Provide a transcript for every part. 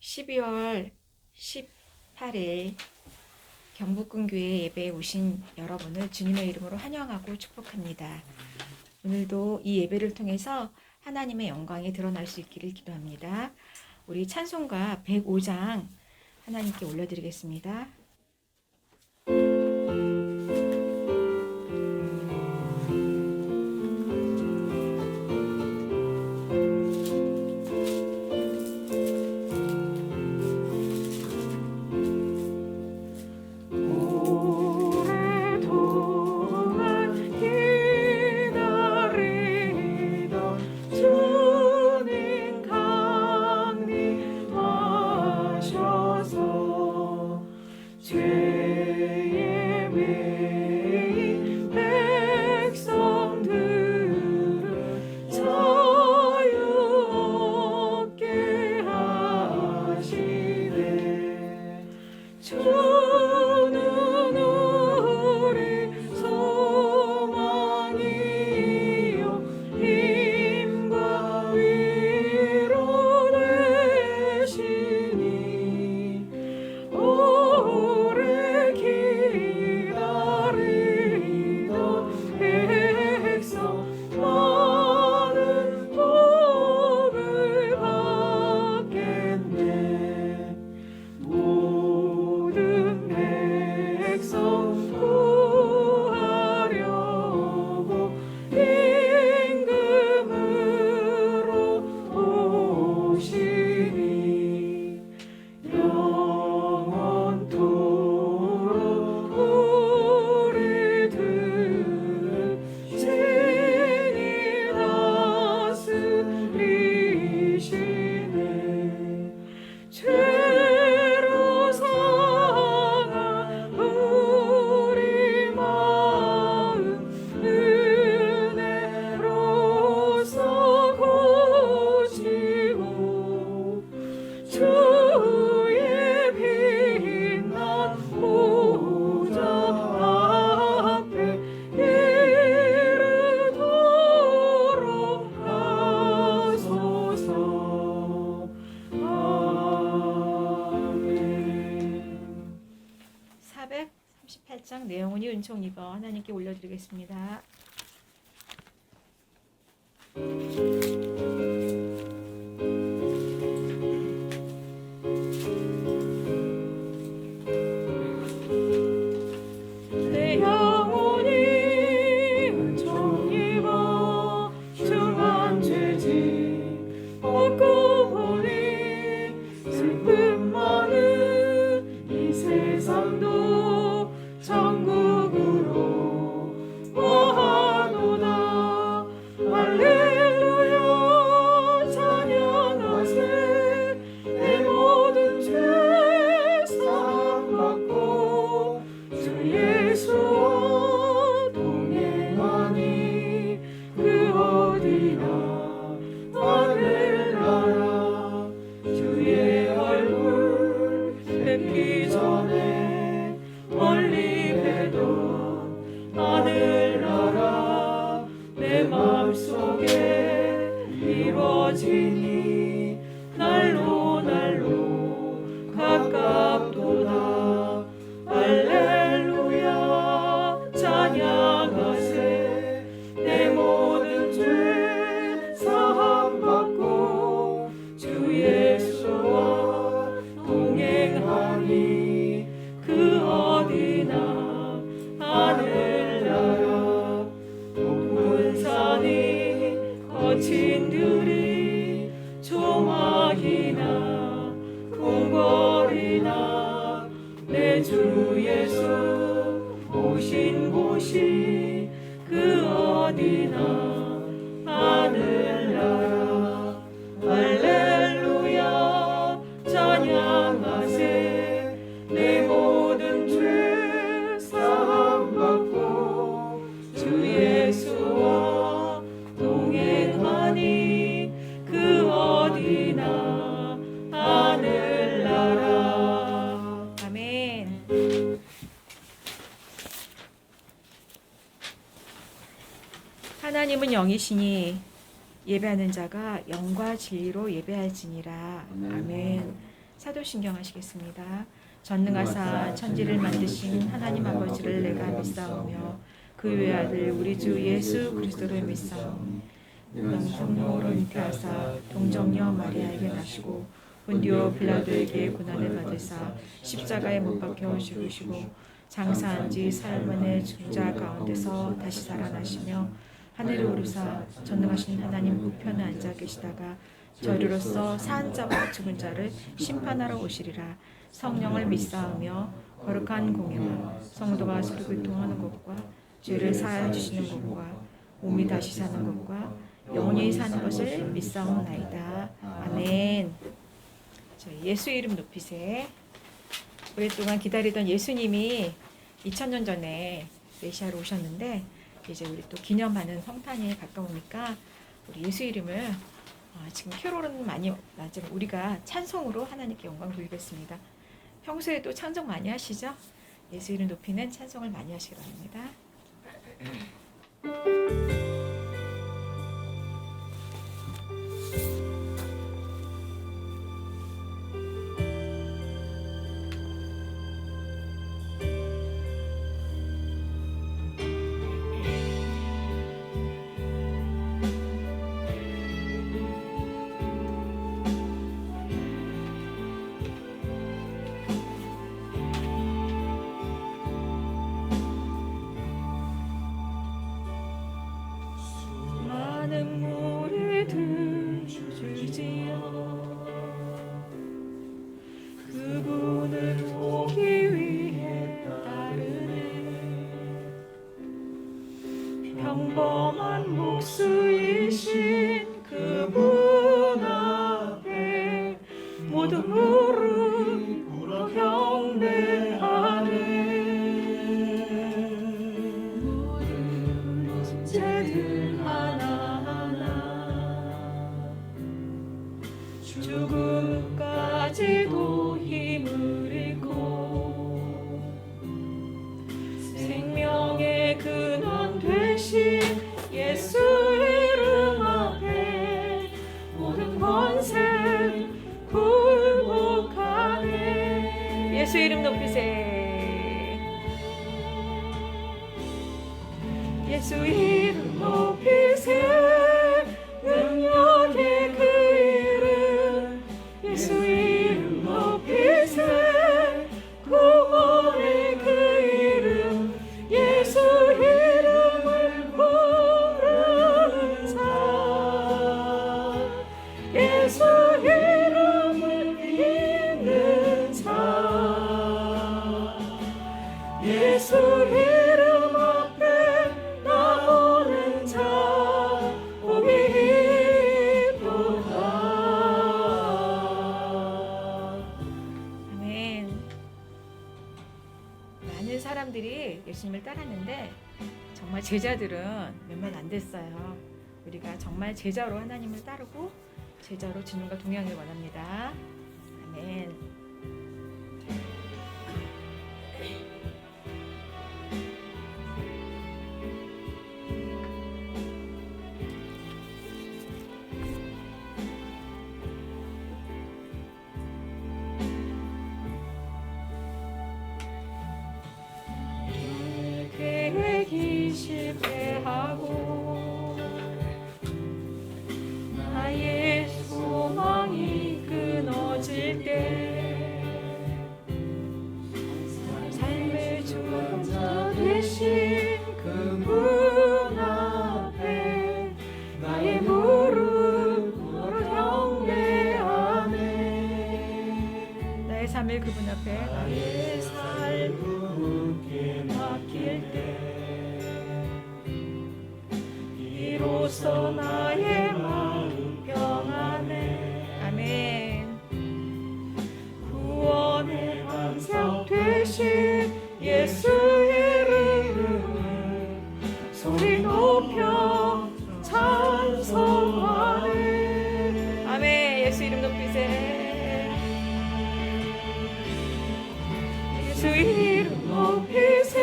12월 18일 경북군교회 예배에 오신 여러분을 주님의 이름으로 환영하고 축복합니다. 오늘도 이 예배를 통해서 하나님의 영광이 드러날 수 있기를 기도합니다. 우리 찬송가 105장 하나님께 올려드리겠습니다. 내용은이 은총 이거 하나님께 올려드리겠습니다. 내 영혼이 은총 입어 중한 죄짐 벗고 보니 슬픔 많은 이 세상도 천국으로 와하도다. 할렐루야 찬양하세. 내 모든 죄 사함받고 주 예수와 동행하니 그 어디나 하늘나라. 주의 얼굴 뵙기 전에 멀리 하늘나라 내 맘속에 이루어지니 날로 가깝도다. 할렐루야 찬양하세. 내 모든 죄 사함받고 주 예수와 동행하니 그 어디나 하늘나라. 높은 산이 거친 들이 조막이나 궁궐이나 내 주 예수 오신 곳이 그 어디나 하늘나라. 할렐루야 찬양하세. 내 모든 죄 사함받고 주 예수와 동행하니 그 어디나 하늘나라. 아멘. 하나님은 영이시니 예배하는 자가 영과 진리로 예배할지니라. 아멘. 사도신경 하시겠습니다. 전능하사 천지를 만드신 하나님 아버지를 내가 믿사오며 그 외아들 우리 주 예수 그리스도를 믿사오니 성모로 잉태하사 동정녀 마리아에게 나시고 본디오 빌라도에게 고난을 받으사 십자가에 못 박혀 죽으시고 장사한 지 사흘 만에 죽은 자 가운데서 다시 살아나시며 하늘에 오르사 전능하신 하나님 우편에 앉아 계시다가 저리로서 사한 자와 죽은 자를 심판하러 오시리라. 성령을 믿사오며 거룩한 공예와 성도가 서로 교통하는 것과 죄를 사하여 주시는 것과 몸이 다시 사는 것과 영원히 사는 것을 믿사옵나이다. 아멘. 예수 이름 높이세. 오랫동안 기다리던 예수님이 2000년 전에 메시아로 오셨는데 이제 우리 또 기념하는 성탄이 가까우니까 우리 예수 이름을 지금 캐롤은 많이 나지만 우리가 찬송으로 하나님께 영광 돌리겠습니다. 평소에도 찬송 많이 하시죠? 예수 이름 높이는 찬송을 많이 하시기 바랍니다. 평범한 목수이신 그분 앞에 모든 무릎 꿇어 경배하네. 모든 문제들 하나하나 죽음까지도 힘을 잃고 생명의 근원 되신 예수 이름 앞에 모든 권세 굴복하네. 예수 이름 높이세. 예수 이름 높이세. 능력의 그 이름 예수 이름 높이세. 구원의 그 이름 예수 이름을 부르는 자 예수 이름을 믿는 자 예수 이름 앞에 나오는 자 복이 있도다. 아멘. 많은 사람들이 예수님을 따랐는데 정말 제자들은 몇몇 안 됐어요. 우리가 정말 제자로 하나님을 따르고 제자로 주님과 동행을 원합니다. 아멘. 계획이 실패하고 나의 소망이 끊어질 때 삶의 주관자 되신 그분 앞에 나의 무릎 꿇어 경배하네. 나의 삶을 그분 앞에 나의 삶을 맡길 때 비로소 나의 마음 평안해. 아멘. 구원의 반석 되신 예수 이름을 소리 높여 찬송하네. 아멘. 예수 이름 높이세. 예수 이름 높이세.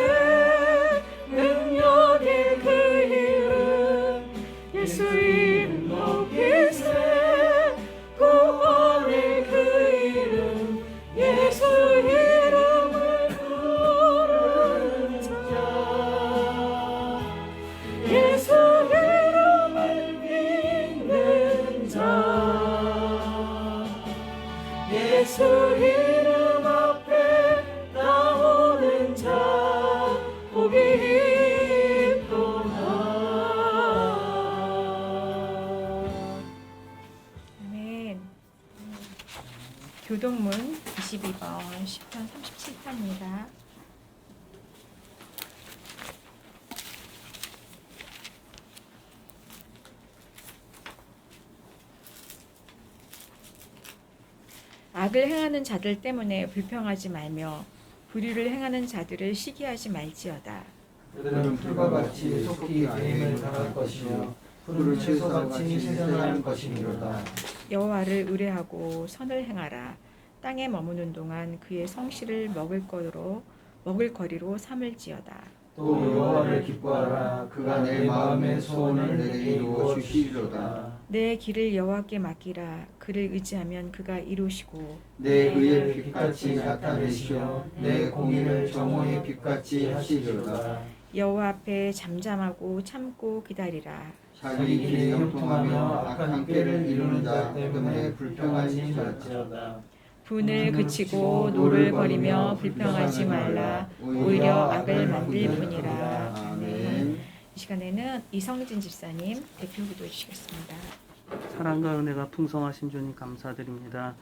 능력의 그 이름 예수 이름 높이세. 구원의 그 이름 교동문 22번 10편 37편입니다. 악을 행하는 자들 때문에 불평하지 말며 불의를 행하는 자들을 시기하지 말지어다. 그들은 풀과 같이 속히 뱀을 당할 것이며 푸른 채소같이 생생할 것이니로다. 여호와를 의뢰하고 선을 행하라. 땅에 머무는 동안 그의 성실을 먹을 거리로 삼을지어다. 또 여호와를 기뻐하라. 그가 내 마음의 소원을 내게 이루어 주시리로다. 내 길을 여호와께 맡기라. 그를 의지하면 그가 이루시고 내 의의 빛같이 나타내시어 내 공의를 정오의 빛같이 하시리로다. 여호와 앞에 잠잠하고 참고 기다리라. 자기 길에 형통하며 악한 꾀를 이루는 자 때문에 불평하지 말지어다. 분을 그치고 노를 버리며 불평하지 말라. 오히려 악을 만들 뿐이라. 아멘. 이 시간에는 이성진 집사님 대표 기도해 주시겠습니다. 사랑과 은혜가 풍성하신 주님 감사드립니다.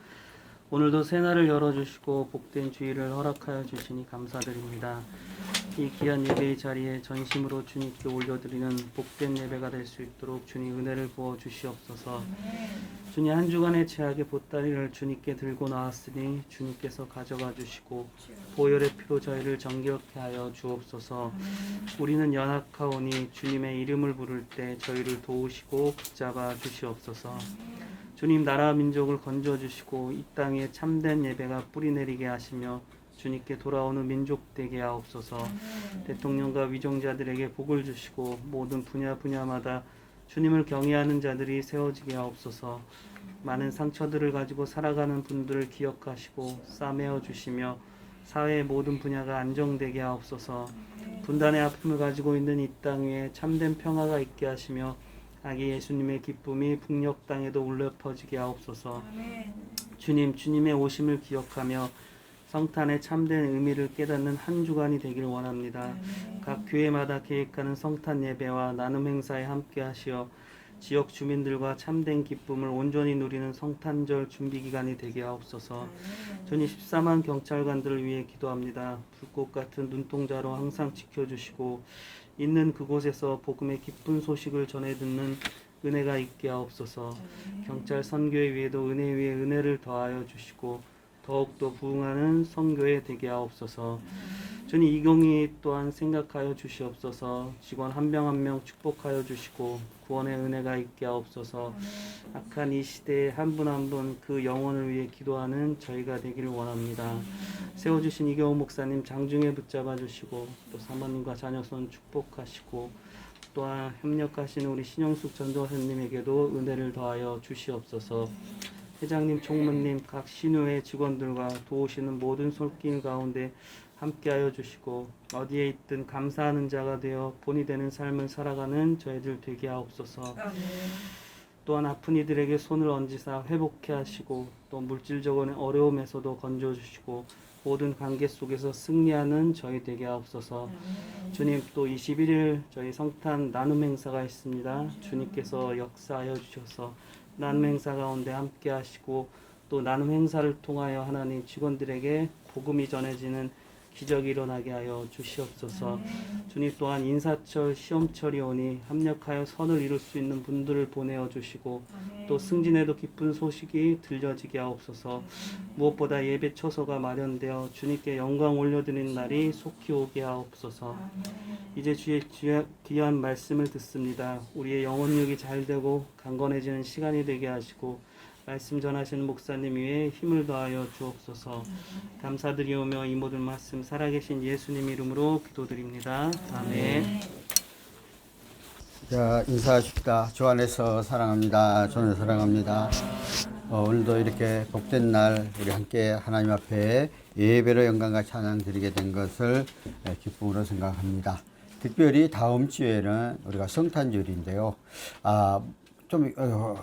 오늘도 새날을 열어주시고 복된 주일을 허락하여 주시니 감사드립니다. 이 귀한 예배의 자리에 전심으로 주님께 올려드리는 복된 예배가 될 수 있도록 주님 은혜를 부어 주시옵소서. 주님 한 주간의 죄악의 보따리를 주님께 들고 나왔으니 주님께서 가져가 주시고 보혈의 피로 저희를 정결케 하여 주옵소서. 우리는 연약하오니 주님의 이름을 부를 때 저희를 도우시고 붙잡아 주시옵소서. 주님 나라 민족을 건져주시고 이 땅에 참된 예배가 뿌리내리게 하시며 주님께 돌아오는 민족 되게 하옵소서. 대통령과 위종자들에게 복을 주시고 모든 분야마다 주님을 경외하는 자들이 세워지게 하옵소서. 많은 상처들을 가지고 살아가는 분들을 기억하시고 싸매어 주시며 사회의 모든 분야가 안정되게 하옵소서. 분단의 아픔을 가지고 있는 이 땅 위에 참된 평화가 있게 하시며 아기 예수님의 기쁨이 북녘 땅에도 울려 퍼지게 하옵소서. 주님의 오심을 기억하며 성탄의 참된 의미를 깨닫는 한 주간이 되길 원합니다. 각 교회마다 계획하는 성탄 예배와 나눔 행사에 함께 하시어 지역 주민들과 참된 기쁨을 온전히 누리는 성탄절 준비 기간이 되게 하옵소서. 주님 14만 경찰관들을 위해 기도합니다. 불꽃 같은 눈동자로 항상 지켜주시고 있는 그곳에서 복음의 기쁜 소식을 전해 듣는 은혜가 있게 하옵소서. 경찰 선교회 위에도 은혜 위에 은혜를 더하여 주시고 더욱더 부흥하는 선교회 되게 하옵소서. 주님 이경이 또한 생각하여 주시옵소서. 직원 한 명 한 명 축복하여 주시고 구원의 은혜가 있게 하옵소서. 악한 이 시대에 한 분 한 분 그 영혼을 위해 기도하는 저희가 되기를 원합니다. 세워주신 이경호 목사님 장중에 붙잡아 주시고 또 사모님과 자녀손 축복하시고 또한 협력하시는 우리 신영숙 전도사님에게도 은혜를 더하여 주시옵소서. 회장님, 총무님, 각 신우회 직원들과 도우시는 모든 손길 가운데 함께하여 주시고 어디에 있든 감사하는 자가 되어 본이 되는 삶을 살아가는 저희들 되게 하옵소서. 또한 아픈 이들에게 손을 얹으사 회복해 하시고 또 물질적인 어려움에서도 건져주시고 모든 관계 속에서 승리하는 저희 되게 하옵소서. 주님 또 21일 저희 성탄 나눔 행사가 있습니다. 주님께서 역사하여 주셔서 나눔 행사 가운데 함께 하시고 또 나눔 행사를 통하여 하나님 직원들에게 복음이 전해지는 기적이 일어나게 하여 주시옵소서. 주님 또한 인사철 시험철이 오니 합력하여 선을 이룰 수 있는 분들을 보내어 주시고 또 승진에도 기쁜 소식이 들려지게 하옵소서. 무엇보다 예배 처소가 마련되어 주님께 영광 올려드리는 날이 속히 오게 하옵소서. 이제 주의 귀한 말씀을 듣습니다. 우리의 영혼력이 잘되고 강건해지는 시간이 되게 하시고 말씀 전하시는 목사님 위에 힘을 더하여 주옵소서. 감사드리오며 이 모든 말씀 살아계신 예수님 이름으로 기도드립니다. 아멘. 자, 인사하십시다. 주 안에서 사랑합니다. 저는 사랑합니다. 오늘도 이렇게 복된 날 우리 함께 하나님 앞에 예배로 영광과 찬양 드리게 된 것을 기쁨으로 생각합니다. 특별히 다음 주에는 우리가 성탄절인데요. 좀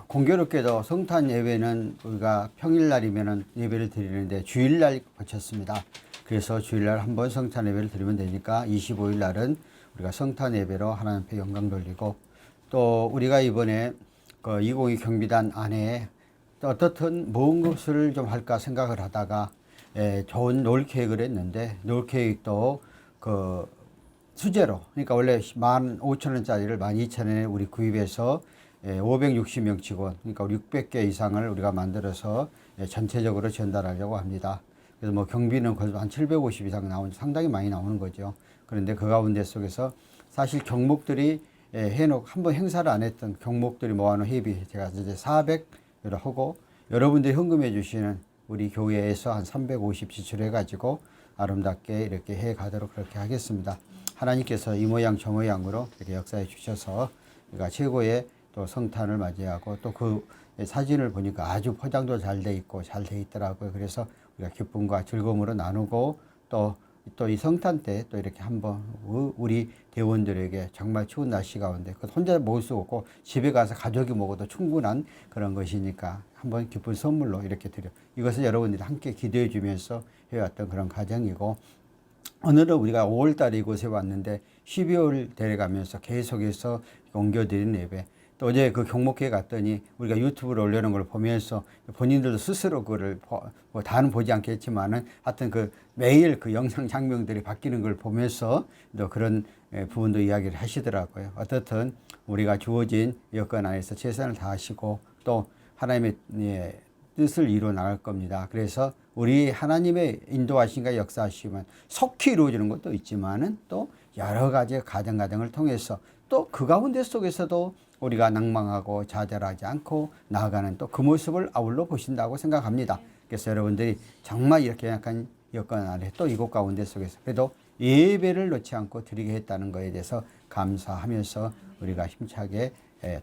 공교롭게도 성탄 예배는 우리가 평일날이면 예배를 드리는데 주일날 거쳤습니다. 그래서 주일날 한번 성탄 예배를 드리면 되니까 25일날은 우리가 성탄 예배로 하나님 앞에 영광 돌리고 또 우리가 이번에 202 경비단 안에 또 어떻든 뭔 것을 좀 할까 생각을 하다가 좋은 놀 계획을 했는데 놀 계획도 그 수제로 그러니까 원래 15,000원짜리를 12,000원에 우리 구입해서 560명 직원 그러니까 600개 이상을 우리가 만들어서 전체적으로 전달하려고 합니다. 그래서 뭐 경비는 거의 한 750 이상 나오는 상당히 많이 나오는 거죠. 그런데 그 가운데 속에서 사실 경목들이 한번 행사를 안 했던 경목들이 모아놓은 회비 제가 이제 400을 하고 여러분들이 헌금해 주시는 우리 교회에서 한 350 지출해 가지고 아름답게 이렇게 해 가도록 그렇게 하겠습니다. 하나님께서 이 모양 저 모양으로 이렇게 역사해 주셔서 우리가 최고의 또 성탄을 맞이하고 또 그 사진을 보니까 아주 포장도 잘 돼 있고 잘 돼 있더라고요. 그래서 우리가 기쁨과 즐거움으로 나누고 또 이 성탄 때 또 이렇게 한번 우리 대원들에게 정말 추운 날씨 가운데 혼자 먹을 수 없고 집에 가서 가족이 먹어도 충분한 그런 것이니까 한번 기쁜 선물로 이렇게 드려 이것을 여러분들이 함께 기도해 주면서 해왔던 그런 과정이고 오늘은 우리가 5월달에 이곳에 왔는데 12월 되어가면서 계속해서 옮겨드리는 예배 또 어제 그 경목회에 갔더니 우리가 유튜브를 올려놓은 걸 보면서 본인들도 스스로 그거를 뭐 다는 보지 않겠지만은 하여튼 그 매일 그 영상 장면들이 바뀌는 걸 보면서 또 그런 부분도 이야기를 하시더라고요. 어떻든 우리가 주어진 여건 안에서 최선을 다하시고 또 하나님의 뜻을 이루어 나갈 겁니다. 그래서 우리 하나님의 인도하심과 역사하심은 속히 이루어지는 것도 있지만은 또 여러 가지 가정을 통해서 또 그 가운데 속에서도 우리가 낭망하고 좌절하지 않고 나아가는 또 그 모습을 아울러 보신다고 생각합니다. 그래서 여러분들이 정말 이렇게 약간 여건 아래 또 이곳 가운데 속에서 그래도 예배를 놓지 않고 드리게 했다는 것에 대해서 감사하면서 우리가 힘차게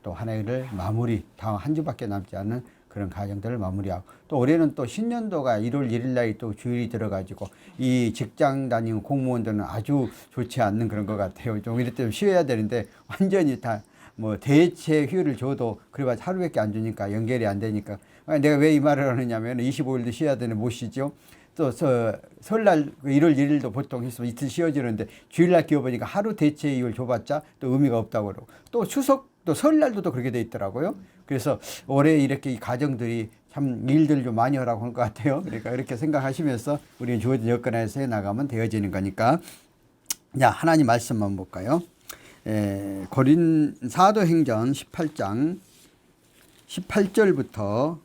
또 한 해를 마무리 다음 한 주밖에 남지 않은 그런 가정들을 마무리하고 또 올해는 또 신년도가 1월 1일 날이 또 주일이 들어가지고 이 직장 다니는 공무원들은 아주 좋지 않는 그런 것 같아요. 좀 이럴 때 좀 쉬어야 되는데 완전히 다 뭐 대체 휴일을 줘도 그래봐야 하루밖에 안 주니까 연결이 안 되니까 내가 왜 이 말을 하느냐면 25일도 쉬어야 되는데 못 쉬죠. 또 설날 1월 1일도 보통 있으면 이틀 쉬어지는데 주일날 끼워보니까 하루 대체 이율 줘봤자 또 의미가 없다고 그러고 또 추석 또 설날도 또 그렇게 돼 있더라고요. 그래서 올해 이렇게 이 가정들이 참 일들 좀 많이 하라고 한 것 같아요. 그러니까 이렇게 생각하시면서 우리는 주어진 여건 안에서 해나가면 되어지는 거니까. 자, 하나님 말씀만 볼까요? 사도행전 18장 18절부터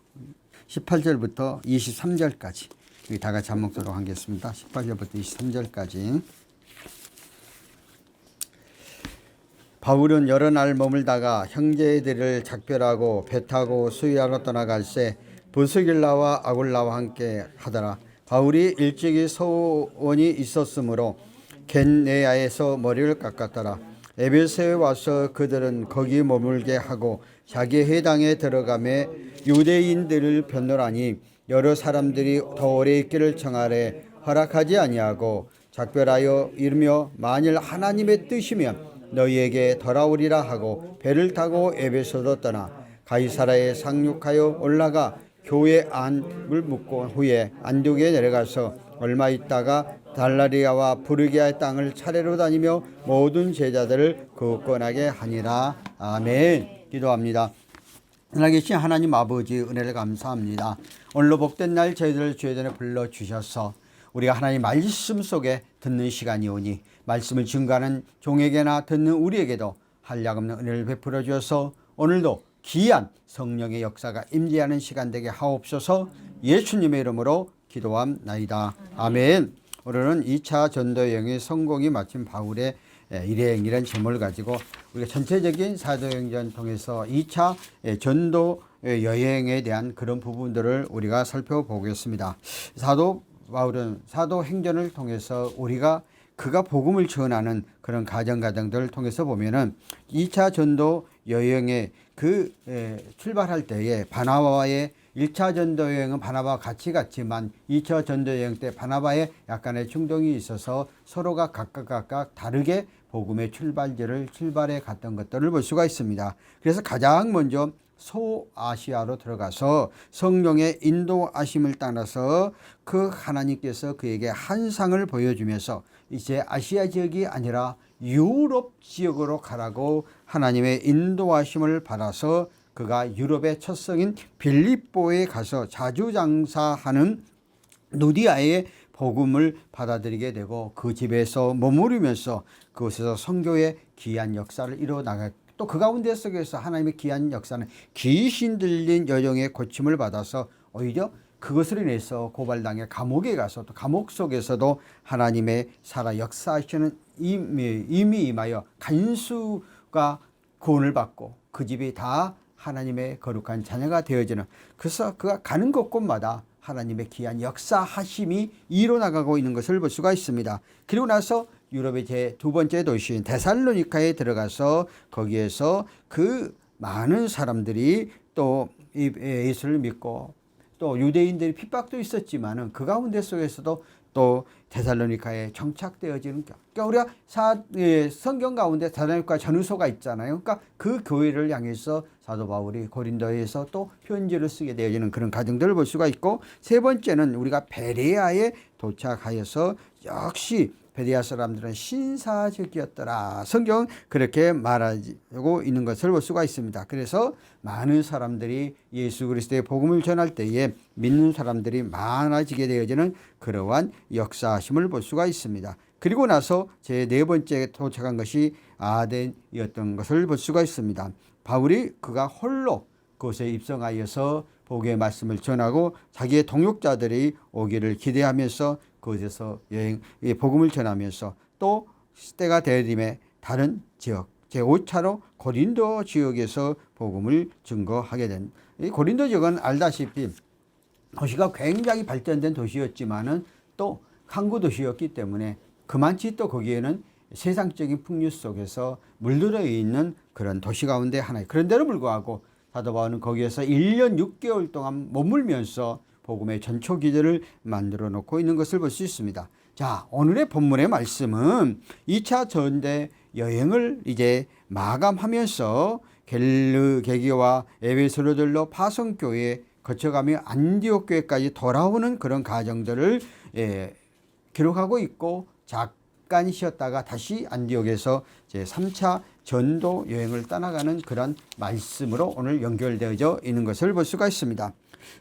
23절까지 우리 다 같이 한 목소리로 하겠습니다. 18절부터 23절까지. 바울은 여러 날 머물다가 형제들을 작별하고 배 타고 수위하러 떠나갈새 부스길라와 아굴라와 함께 하더라. 바울이 일찍이 소원이 있었으므로 겐네아에서 머리를 깎았더라. 에베소에 와서 그들은 거기 머물게 하고 자기 회당에 들어가매 유대인들을 변호하니 여러 사람들이 더 오래 있기를 청하래 허락하지 아니하고 작별하여 이르며 만일 하나님의 뜻이면 너희에게 돌아오리라 하고 배를 타고 에베소로 떠나 가이사라에 상륙하여 올라가 교회 안을 묵고 후에 안디옥에 내려가서 얼마 있다가 달라리아와 부르기아의 땅을 차례로 다니며 모든 제자들을 굳건하게 하니라. 아멘. 기도합니다. 하나님 하나님 아버지 은혜를 감사합니다. 오늘로 복된 날 저희들을 주의 전에 불러주셔서 우리가 하나님 말씀 속에 듣는 시간이 오니 말씀을 증거하는 종에게나 듣는 우리에게도 한량없는 은혜를 베풀어 주셔서 오늘도 귀한 성령의 역사가 임재하는 시간 되게 하옵소서. 예수님의 이름으로 기도함나이다. 아멘. 오늘은 2차 전도 여행의 성공이 마친 바울의 일행이라는 제목을 가지고 우리가 전체적인 사도행전 통해서 2차 전도 여행에 대한 그런 부분들을 우리가 살펴보겠습니다. 사도 바울은 사도행전을 통해서 우리가 그가 복음을 전하는 그런 가정들을 통해서 보면은 2차 전도 여행에 출발할 때에 바나바와의 1차 전도 여행은 바나바와 같이 갔지만 2차 전도 여행 때 바나바에 약간의 충동이 있어서 서로가 각각 다르게 복음의 출발해 갔던 것들을 볼 수가 있습니다. 그래서 가장 먼저 소아시아로 들어가서 성령의 인도하심을 따라서 그 하나님께서 그에게 환상을 보여주면서 이제 아시아 지역이 아니라 유럽 지역으로 가라고 하나님의 인도하심을 받아서 그가 유럽의 첫 성인 빌립보에 가서 자주장사하는 누디아의 복음을 받아들이게 되고 그 집에서 머무르면서 그곳에서 선교의 귀한 역사를 이뤄나가, 또 그 가운데 속에서 하나님의 귀한 역사는 귀신 들린 여종의 고침을 받아서 오히려 그것으로 인해서 고발당해 감옥에 가서 또 감옥 속에서도 하나님의 살아 역사하시는 이미 임하여 간수가 구원을 받고 그 집이 다 하나님의 거룩한 자녀가 되어지는, 그래서 그가 가는 곳곳마다 하나님의 귀한 역사하심이 이뤄나가고 있는 것을 볼 수가 있습니다. 그리고 나서 유럽의 제 두 번째 도시인 데살로니카에 들어가서 거기에서 그 많은 사람들이 또 예수를 믿고 또 유대인들이 핍박도 있었지만은 그 가운데 속에서도 또 데살로니카에 정착되어지는, 그러니까 우리가 성경 가운데 데살로니카 전후서가 있잖아요. 그러니까 그 교회를 향해서 사도 바울이 고린도에서 또 편지를 쓰게 되어지는 그런 과정들을 볼 수가 있고, 세 번째는 우리가 베레아에 도착하여서 역시 베레아 사람들은 신사적이었더라. 성경은 그렇게 말하고 있는 것을 볼 수가 있습니다. 그래서 많은 사람들이 예수 그리스도의 복음을 전할 때에 믿는 사람들이 많아지게 되어지는 그러한 역사심을 볼 수가 있습니다. 그리고 나서 제 네 번째 도착한 것이 아덴이었던 것을 볼 수가 있습니다. 바울이 그가 홀로 그곳에 입성하여서 복음의 말씀을 전하고 자기의 동역자들이 오기를 기대하면서 그곳에서 복음을 전하면서 또 때가 되어짐에 다른 지역 제5차로 고린도 지역에서 복음을 증거하게 된, 이 고린도 지역은 알다시피 도시가 굉장히 발전된 도시였지만은 또 항구 도시였기 때문에 그만치 또 거기에는 세상적인 풍류 속에서 물들어 있는 그런 도시 가운데 하나예요. 그런데도 불구하고 사도 바울은 거기에서 1년 6개월 동안 머물면서 복음의 전초 기제를 만들어 놓고 있는 것을 볼 수 있습니다. 자, 오늘의 본문의 말씀은 2차 전대 여행을 이제 마감하면서 겔르게기와 에베소로 들러 파송교회에 거쳐가며 안디옥 교회까지 돌아오는 그런 과정들을 기록하고 있고, 잠깐 쉬었다가 다시 안디옥에서 제 3차 전도 여행을 떠나가는 그런 말씀으로 오늘 연결되어져 있는 것을 볼 수가 있습니다.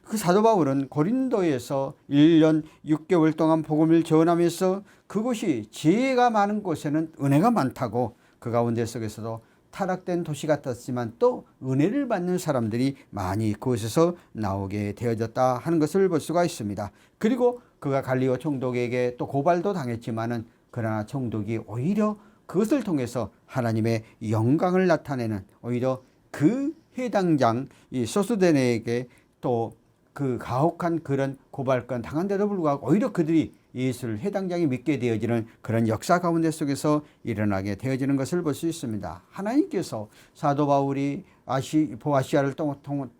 그 사도 바울은 고린도에서 1년 6개월 동안 복음을 전하면서 그곳이 지혜가 많은 곳에는 은혜가 많다고, 그 가운데 속에서도 타락된 도시 같았지만 또 은혜를 받는 사람들이 많이 그곳에서 나오게 되어졌다 하는 것을 볼 수가 있습니다. 그리고 그가 갈리오 총독에게 또 고발도 당했지만은 그러나 총독이 오히려 그것을 통해서 하나님의 영광을 나타내는, 오히려 그 해당장 이 소스데네에게 또 그 가혹한 그런 고발권 당한데도 불구하고 오히려 그들이 예수를 해당장이 믿게 되어지는 그런 역사 가운데 속에서 일어나게 되어지는 것을 볼 수 있습니다. 하나님께서 사도 바울이 보아시아를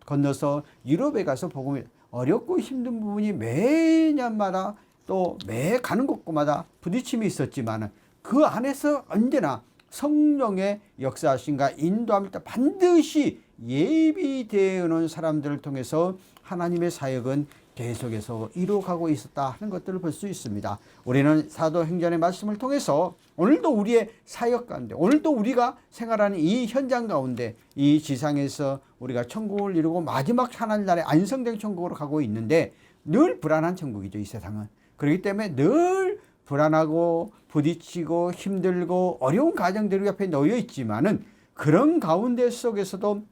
건너서 유럽에 가서 복음을, 어렵고 힘든 부분이 매년마다 또 매 가는 곳마다 부딪힘이 있었지만 그 안에서 언제나 성령의 역사하심과 인도함을 반드시 예비되어 놓은 사람들을 통해서 하나님의 사역은 계속해서 이루어가고 있었다 하는 것들을 볼 수 있습니다. 우리는 사도행전의 말씀을 통해서 오늘도 우리의 사역 가운데, 오늘도 우리가 생활하는 이 현장 가운데 이 지상에서 우리가 천국을 이루고 마지막 하나님나라의 안성된 천국으로 가고 있는데 늘 불안한 천국이죠, 이 세상은. 그렇기 때문에 늘 불안하고 부딪히고 힘들고 어려운 가정들이 옆에 놓여 있지만은 그런 가운데 속에서도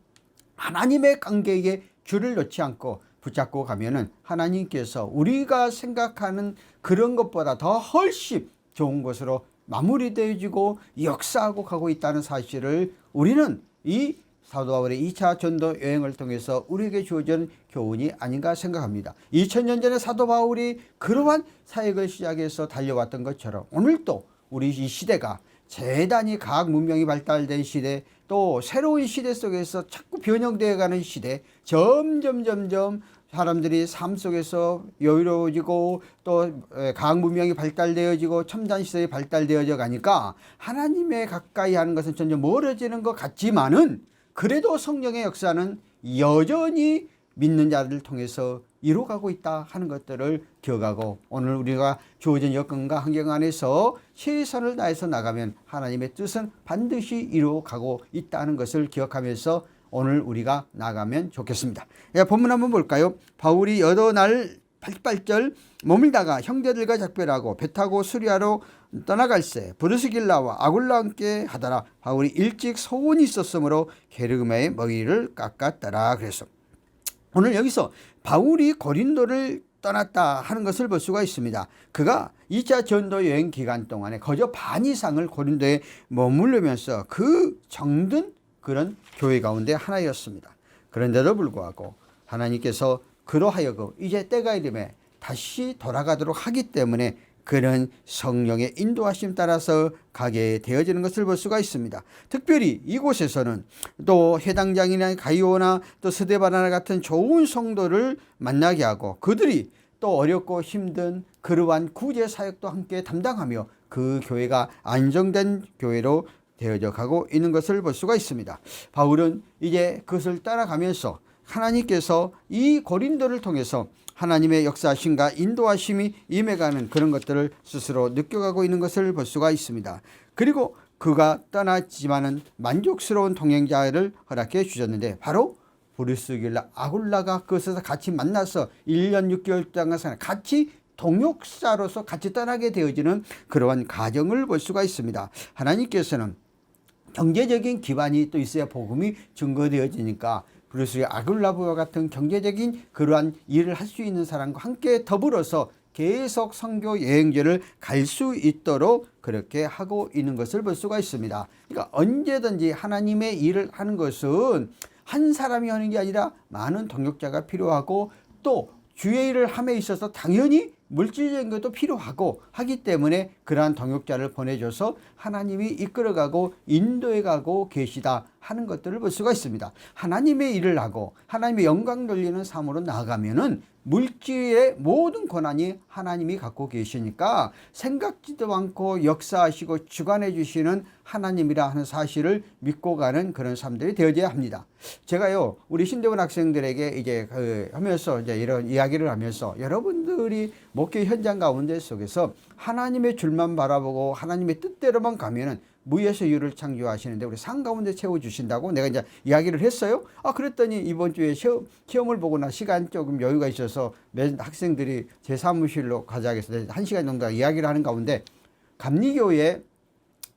하나님의 관계에 줄을 놓지 않고 붙잡고 가면은 하나님께서 우리가 생각하는 그런 것보다 더 훨씬 좋은 것으로 마무리되어지고 역사하고 가고 있다는 사실을 우리는 이 사도 바울의 2차 전도 여행을 통해서 우리에게 주어진 교훈이 아닌가 생각합니다. 2000년 전에 사도 바울이 그러한 사역을 시작해서 달려왔던 것처럼 오늘도 우리 이 시대가 대단히 과학 문명이 발달된 시대, 또 새로운 시대 속에서 자꾸 변형되어가는 시대, 점점 사람들이 삶 속에서 여유로워지고 또 과학 문명이 발달되어지고 첨단 시대에 발달되어져 가니까 하나님의 가까이 하는 것은 점점 멀어지는 것 같지만은 그래도 성령의 역사는 여전히 믿는 자들을 통해서 이루어가고 있다 하는 것들을 기억하고, 오늘 우리가 주어진 여건과 환경 안에서 최선을 다해서 나가면 하나님의 뜻은 반드시 이루어가고 있다는 것을 기억하면서 오늘 우리가 나가면 좋겠습니다. 본문 한번 볼까요? 바울이 여러 날 8절 머물다가 형제들과 작별하고 배 타고 수리아로 떠나갈새 브르스길라와 아굴라와 함께 하더라. 바울이 일찍 소원이 있었으므로 게르그마의 머리를 깎았더라. 그래서 오늘 여기서 바울이 고린도를 떠났다 하는 것을 볼 수가 있습니다. 그가 2차 전도 여행 기간 동안에 거저 반 이상을 고린도에 머무르면서 그 정든 그런 교회 가운데 하나였습니다. 그런데도 불구하고 하나님께서 그로 하여금 이제 때가 이름에 다시 돌아가도록 하기 때문에 그는 성령의 인도하심 따라서 가게 되어지는 것을 볼 수가 있습니다. 특별히 이곳에서는 또 해당장이나 가이오나 또 스데바나 같은 좋은 성도를 만나게 하고 그들이 또 어렵고 힘든 그러한 구제 사역도 함께 담당하며 그 교회가 안정된 교회로 되어져 가고 있는 것을 볼 수가 있습니다. 바울은 이제 그것을 따라가면서 하나님께서 이 고린도를 통해서 하나님의 역사하심과 인도하심이 임해가는 그런 것들을 스스로 느껴가고 있는 것을 볼 수가 있습니다. 그리고 그가 떠났지만은 만족스러운 동행자를 허락해 주셨는데 바로 브르스길라 아굴라가 그것에서 같이 만나서 1년 6개월 동안 같이 동역자로서 같이 떠나게 되어지는 그러한 과정을 볼 수가 있습니다. 하나님께서는 경제적인 기반이 또 있어야 복음이 증거되어지니까 브루스의 아굴라부와 같은 경제적인 그러한 일을 할 수 있는 사람과 함께 더불어서 계속 선교 여행지를 갈 수 있도록 그렇게 하고 있는 것을 볼 수가 있습니다. 그러니까 언제든지 하나님의 일을 하는 것은 한 사람이 하는 게 아니라 많은 동역자가 필요하고 또 주의 일을 함에 있어서 당연히 물질적인 것도 필요하고 하기 때문에 그러한 동역자를 보내줘서 하나님이 이끌어가고 인도해가고 계시다 하는 것들을 볼 수가 있습니다. 하나님의 일을 하고 하나님의 영광 돌리는 삶으로 나아가면은 물질의 모든 권한이 하나님이 갖고 계시니까 생각지도 않고 역사하시고 주관해 주시는 하나님이라 하는 사실을 믿고 가는 그런 삶들이 되어져야 합니다. 제가요 우리 신대원 학생들에게 이제 하면서 이제 이런 이야기를 하면서 여러분들이 목회 현장 가운데 속에서 하나님의 줄만 바라보고 하나님의 뜻대로만 가면은 무에서 유를 창조하시는데 우리 상 가운데 채워주신다고 내가 이제 이야기를 했어요. 그랬더니 이번 주에 시험을 보고 나 시간 조금 여유가 있어서 몇 학생들이 제 사무실로 가자 해서 1시간 정도 이야기를 하는 가운데 감리교회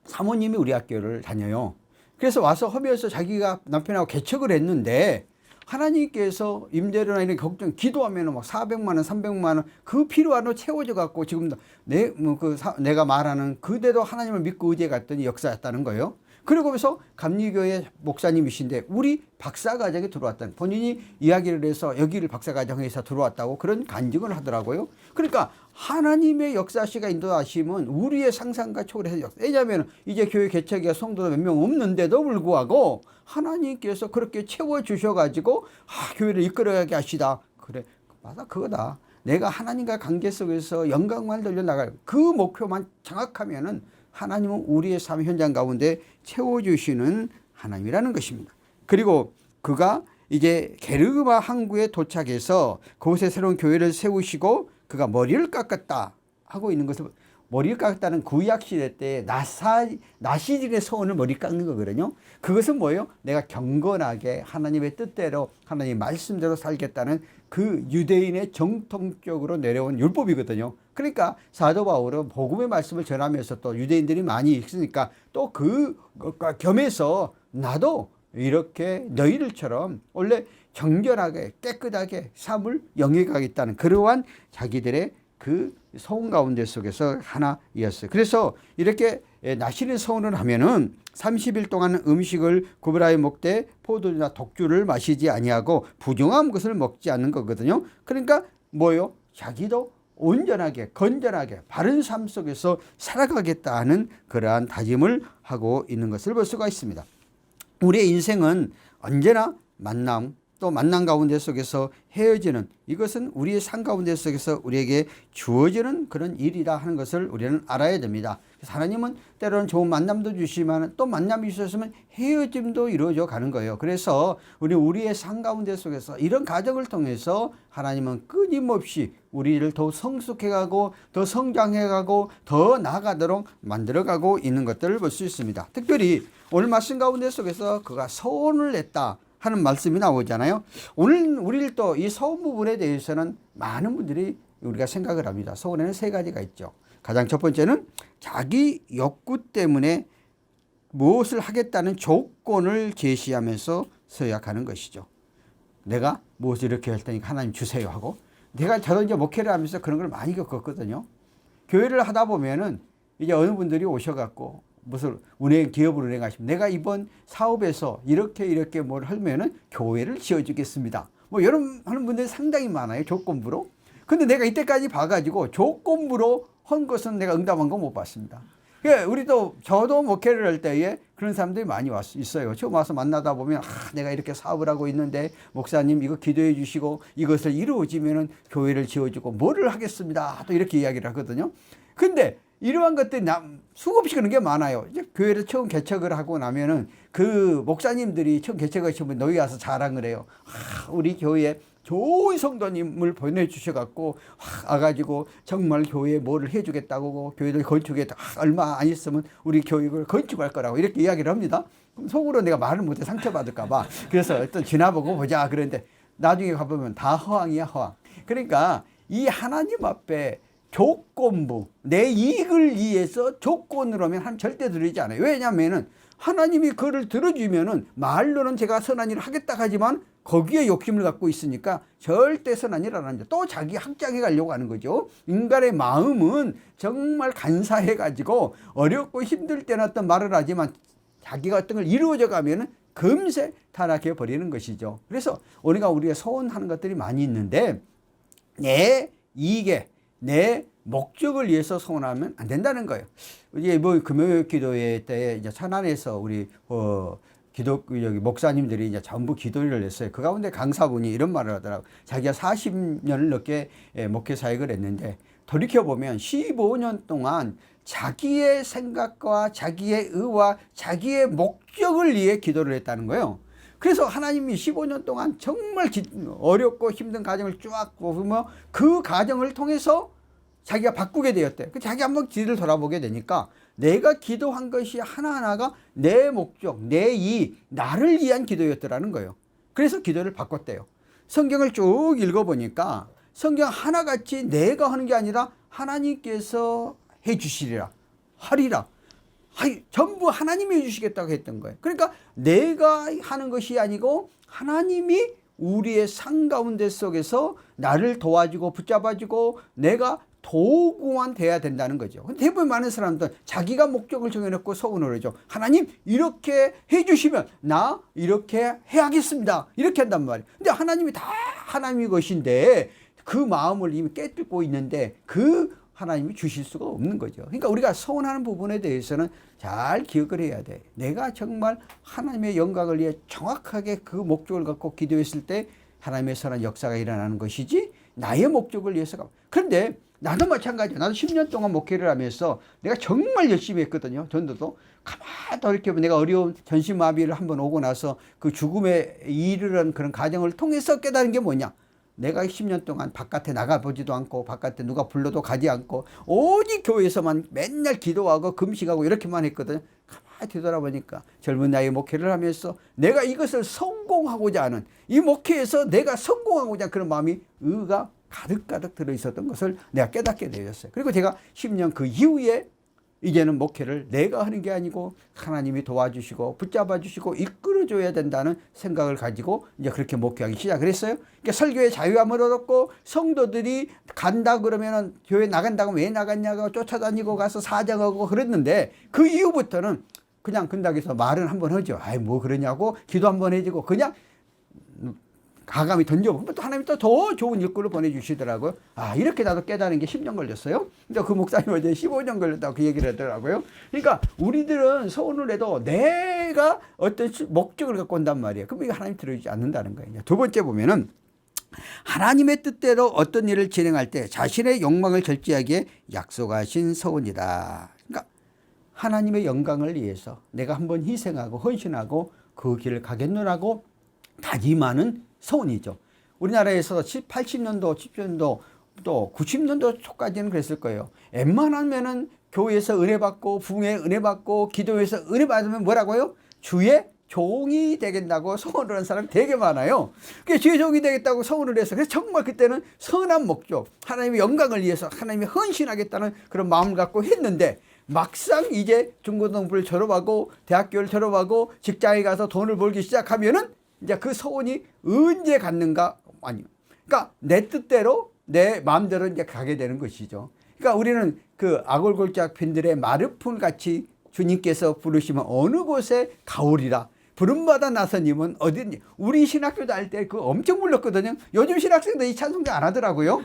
사모님이 우리 학교를 다녀요. 그래서 와서 하면서 자기가 남편하고 개척을 했는데 하나님께서 임대료나 이런 걱정 기도하면 막 400만 원, 300만 원 그 필요한 거 채워져 갖고 지금 내가 말하는 그대로 하나님을 믿고 의지해 갔더니 역사였다는 거예요. 그리고 그래서 감리교회 목사님이신데 우리 박사과정에 들어왔다는 본인이 이야기를 해서 여기를 박사과정에서 들어왔다고 그런 간증을 하더라고요. 그러니까 하나님의 역사시가 인도하심은 우리의 상상과 초월해서 역사. 왜냐하면 이제 교회 개척이야 성도도 몇 명 없는데도 불구하고 하나님께서 그렇게 채워주셔가지고 교회를 이끌어가게 하시다. 그래 맞아 그거다. 내가 하나님과 관계 속에서 영광만 돌려나갈 그 목표만 정확하면은 하나님은 우리의 삶 현장 가운데 채워주시는 하나님이라는 것입니다. 그리고 그가 이제 게르그마 항구에 도착해서 그곳에 새로운 교회를 세우시고 그가 머리를 깎았다 하고 있는 것을 머리를 깎았다는 구약시대 때 나시린의 소원을 머리 깎는 거거든요. 그것은 뭐예요? 내가 경건하게 하나님의 뜻대로 하나님의 말씀대로 살겠다는 그 유대인의 정통적으로 내려온 율법이거든요. 그러니까 사도 바울은 복음의 말씀을 전하면서 또 유대인들이 많이 있으니까 또 그것과 겸해서 나도 이렇게 너희들처럼 원래 정결하게 깨끗하게 삶을 영위하겠다는 그러한 자기들의 그 소원 가운데 속에서 하나였어요. 그래서 이렇게 나시린 소원을 하면은 30일 동안 음식을 구별하여 먹되 포도주나 독주를 마시지 아니하고 부정한 것을 먹지 않는 거거든요. 그러니까 뭐요? 자기도 온전하게 건전하게 바른 삶 속에서 살아가겠다는 그러한 다짐을 하고 있는 것을 볼 수가 있습니다. 우리의 인생은 언제나 만남 또 만남 가운데 속에서 헤어지는 이것은 우리의 삶 가운데 속에서 우리에게 주어지는 그런 일이다 하는 것을 우리는 알아야 됩니다. 하나님은 때로는 좋은 만남도 주시지만 또 만남이 있었으면 헤어짐도 이루어져 가는 거예요. 그래서 우리의 삶 가운데 속에서 이런 과정을 통해서 하나님은 끊임없이 우리를 더 성숙해가고 더 성장해가고 더 나아가도록 만들어가고 있는 것들을 볼 수 있습니다. 특별히 오늘 말씀 가운데 속에서 그가 소원을 냈다 하는 말씀이 나오잖아요. 오늘 우리를 또 이 소원 부분에 대해서는 많은 분들이 우리가 생각을 합니다. 소원에는 세 가지가 있죠. 가장 첫 번째는 자기 욕구 때문에 무엇을 하겠다는 조건을 제시하면서 서약하는 것이죠. 내가 무엇을 이렇게 할 테니까 하나님 주세요 하고, 내가 저도 이제 목회를 하면서 그런 걸 많이 겪었거든요. 교회를 하다 보면은 이제 어느 분들이 오셔갖고 무슨 기업을 운행하시면 내가 이번 사업에서 이렇게 뭘 하면은 교회를 지어주겠습니다. 뭐 이런 하는 분들이 상당히 많아요. 조건부로. 근데 내가 이때까지 봐가지고 조건부로 한 것은 내가 응답한 거 못 봤습니다. 그러니까 저도 목회를 할 때에 그런 사람들이 많이 있어요. 처음 와서 만나다 보면 내가 이렇게 사업을 하고 있는데 목사님 이거 기도해 주시고 이것을 이루어지면은 교회를 지어주고 뭐를 하겠습니다. 또 이렇게 이야기를 하거든요. 근데 이러한 것들이 수없이 그런 게 많아요. 이제 교회를 처음 개척을 하고 나면은 그 목사님들이 처음 개척하시면 너희 와서 자랑을 해요. 우리 교회에 좋은 성도님을 보내주셔갖고 와가지고 정말 교회에 뭐를 해주겠다고 교회를 건축에 얼마 안 있으면 우리 교육을 건축할 거라고 이렇게 이야기를 합니다. 그럼 속으로 내가 말을 못해 상처받을까봐 그래서 일단 지나보고 보자 그런데 나중에 가보면 다 허황이야 허황. 그러니까 이 하나님 앞에 조건부 내 이익을 위해서 조건으로 하면 하나님 절대 들으지 않아요. 왜냐하면은 하나님이 그를 들어주면은 말로는 제가 선한 일을 하겠다 하지만 거기에 욕심을 갖고 있으니까 절대 선한 일을 안 합니다. 또 자기 확장해 가려고 하는 거죠. 인간의 마음은 정말 간사해 가지고 어렵고 힘들 때는 어떤 말을 하지만 자기가 어떤 걸 이루어져 가면은 금세 타락해 버리는 것이죠. 그래서 우리가 소원하는 것들이 많이 있는데 내 이익에 내 목적을 위해서 소원하면 안 된다는 거예요. 이제 뭐 금요 기도회 때 이제 천안에서 우리 여기 목사님들이 이제 전부 기도를 했어요. 그 가운데 강사분이 이런 말을 하더라고요. 자기가 40년을 넘게 목회 사역을 했는데 돌이켜보면 15년 동안 자기의 생각과 자기의 의와 자기의 목적을 위해 기도를 했다는 거예요. 그래서 하나님이 15년 동안 정말 어렵고 힘든 과정을 쫙 보면 그 과정을 통해서 자기가 바꾸게 되었대. 자기 한번 뒤를 돌아보게 되니까 내가 기도한 것이 하나하나가 내 목적, 내 이, 나를 위한 기도였더라는 거예요. 그래서 기도를 바꿨대요. 성경을 쭉 읽어보니까 성경 하나같이 내가 하는 게 아니라 하나님께서 해주시리라, 하리라. 전부 하나님이 해주시겠다고 했던 거예요. 그러니까 내가 하는 것이 아니고 하나님이 우리의 삶 가운데 속에서 나를 도와주고 붙잡아주고 내가 도구만 돼야 된다는 거죠. 대부분 많은 사람들은 자기가 목적을 정해놓고 소원을 하죠. 하나님 이렇게 해주시면 나 이렇게 해야겠습니다. 이렇게 한단 말이에요. 근데 하나님이 다 하나님의 것인데 그 마음을 이미 깨뜨리고 있는데 그 하나님이 주실 수가 없는 거죠. 그러니까 우리가 소원하는 부분에 대해서는 잘 기억을 해야 돼. 내가 정말 하나님의 영광을 위해 정확하게 그 목적을 갖고 기도했을 때 하나님의 선한 역사가 일어나는 것이지 나의 목적을 위해서가. 그런데 나도 마찬가지야. 나도 10년 동안 목회를 하면서 내가 정말 열심히 했거든요. 전도도. 가만히 또 이렇게 내가 어려운 전신마비를 한번 오고 나서 그 죽음에 이르는 그런 과정을 통해서 깨달은 게 뭐냐. 내가 10년 동안 바깥에 나가보지도 않고 바깥에 누가 불러도 가지 않고 오직 교회에서만 맨날 기도하고 금식하고 이렇게만 했거든요. 가만히 뒤돌아보니까 젊은 나이에 목회를 하면서 내가 이것을 성공하고자 하는 이 목회에서 내가 성공하고자 하는 그런 마음이 의가 가득가득 들어있었던 것을 내가 깨닫게 되었어요. 그리고 제가 10년 그 이후에 이제는 목회를 내가 하는 게 아니고 하나님이 도와주시고 붙잡아 주시고 이끌어줘야 된다는 생각을 가지고 이제 그렇게 목회하기 시작을 했어요. 그러니까 설교에 자유함을 얻었고 성도들이 간다 그러면은 교회 나간다고 왜 나갔냐고 쫓아다니고 가서 사정하고 그랬는데 그 이후부터는 그냥 근닥에서 말은 한번 하죠. 아이 뭐 그러냐고 기도 한번 해주고 그냥 가감히 던져보면 또 하나님이 또 더 좋은 일꾼을 보내주시더라고요. 이렇게 나도 깨달은 게 10년 걸렸어요. 근데 그 목사님은 이제 15년 걸렸다고 그 얘기를 하더라고요. 그러니까 우리들은 소원을 해도 내가 어떤 목적을 갖고 온단 말이에요. 그럼 이거 하나님 들어주지 않는다는 거예요. 두 번째 보면은 하나님의 뜻대로 어떤 일을 진행할 때 자신의 욕망을 절제하기에 약속하신 소원이다. 그러니까 하나님의 영광을 위해서 내가 한번 희생하고 헌신하고 그 길을 가겠노라고 다짐하는 소원이죠. 우리나라에서 80년도, 70년도, 또 90년도 초까지는 그랬을 거예요. 웬만하면은 교회에서 은혜 받고, 부흥에 은혜 받고, 기도에서 은혜 받으면 뭐라고요? 주의 종이 되겠다고 소원을 하는 사람이 되게 많아요. 그게 주의 종이 되겠다고 소원을 해서 그래서 정말 그때는 선한 목적, 하나님의 영광을 위해서 하나님이 헌신하겠다는 그런 마음을 갖고 했는데 막상 이제 중고등부를 졸업하고 대학교를 졸업하고 직장에 가서 돈을 벌기 시작하면은 이제 그 소원이 언제 갖는가 아니요. 그러니까 내 뜻대로 내 마음대로 이제 가게 되는 것이죠. 그러니까 우리는 그 아골골짝 핀들의 마르풍 같이 주님께서 부르시면 어느 곳에 가오리라. 부름받아 나서님은 어딘지. 우리 신학교 다닐 때 그 엄청 불렀거든요. 요즘 신학생들 이 찬송가 안 하더라고요.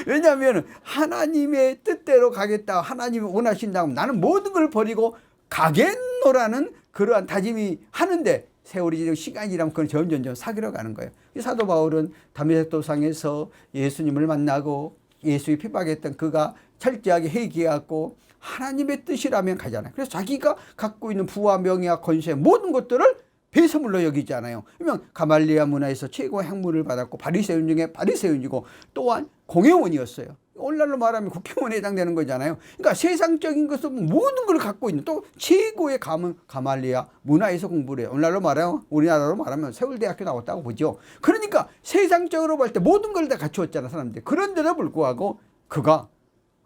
왜냐하면 하나님의 뜻대로 가겠다. 하나님이 원하신다면 나는 모든 걸 버리고 가겠노라는 그러한 다짐이 하는데 세월이 시간이라면 그건 점점 사귀러 가는 거예요. 사도 바울은 다메섹 도상에서 예수님을 만나고 예수의 핍박했던 그가 철저하게 회개하고 하나님의 뜻이라면 가잖아요. 그래서 자기가 갖고 있는 부와 명예와 권세 모든 것들을 배설물로 여기잖아요. 그러면 가말리아 문화에서 최고의 학문을 받았고 바리새인 중에 바리새인이고 또한 공회원이었어요. 오늘날로 말하면 국회의원에 해당되는 거잖아요. 그러니까 세상적인 것은 모든 걸 갖고 있는 또 최고의 감은 가말리아 문화에서 공부를 해요. 오늘날로 말하면 우리나라로 말하면 서울대학교 나왔다고 보죠. 그러니까 세상적으로 볼 때 모든 걸 다 갖추었잖아 사람들이. 그런데도 불구하고 그가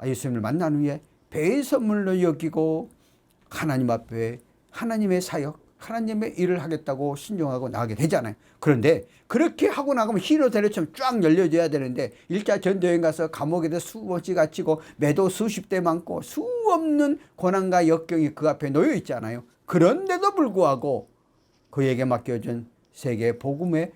예수님을 만난 후에 배선물로 여기고 하나님 앞에 하나님의 사역, 하나님의 일을 하겠다고 신중하고 나가게 되잖아요. 그런데 그렇게 하고 나가면 히로데르처럼 쫙 열려져야 되는데 1차 전도여행 가서 감옥에서 수없이 갇히고 매도 수십 대 많고 수없는 고난과 역경이 그 앞에 놓여 있잖아요. 그런데도 불구하고 그에게 맡겨준 세계 복음의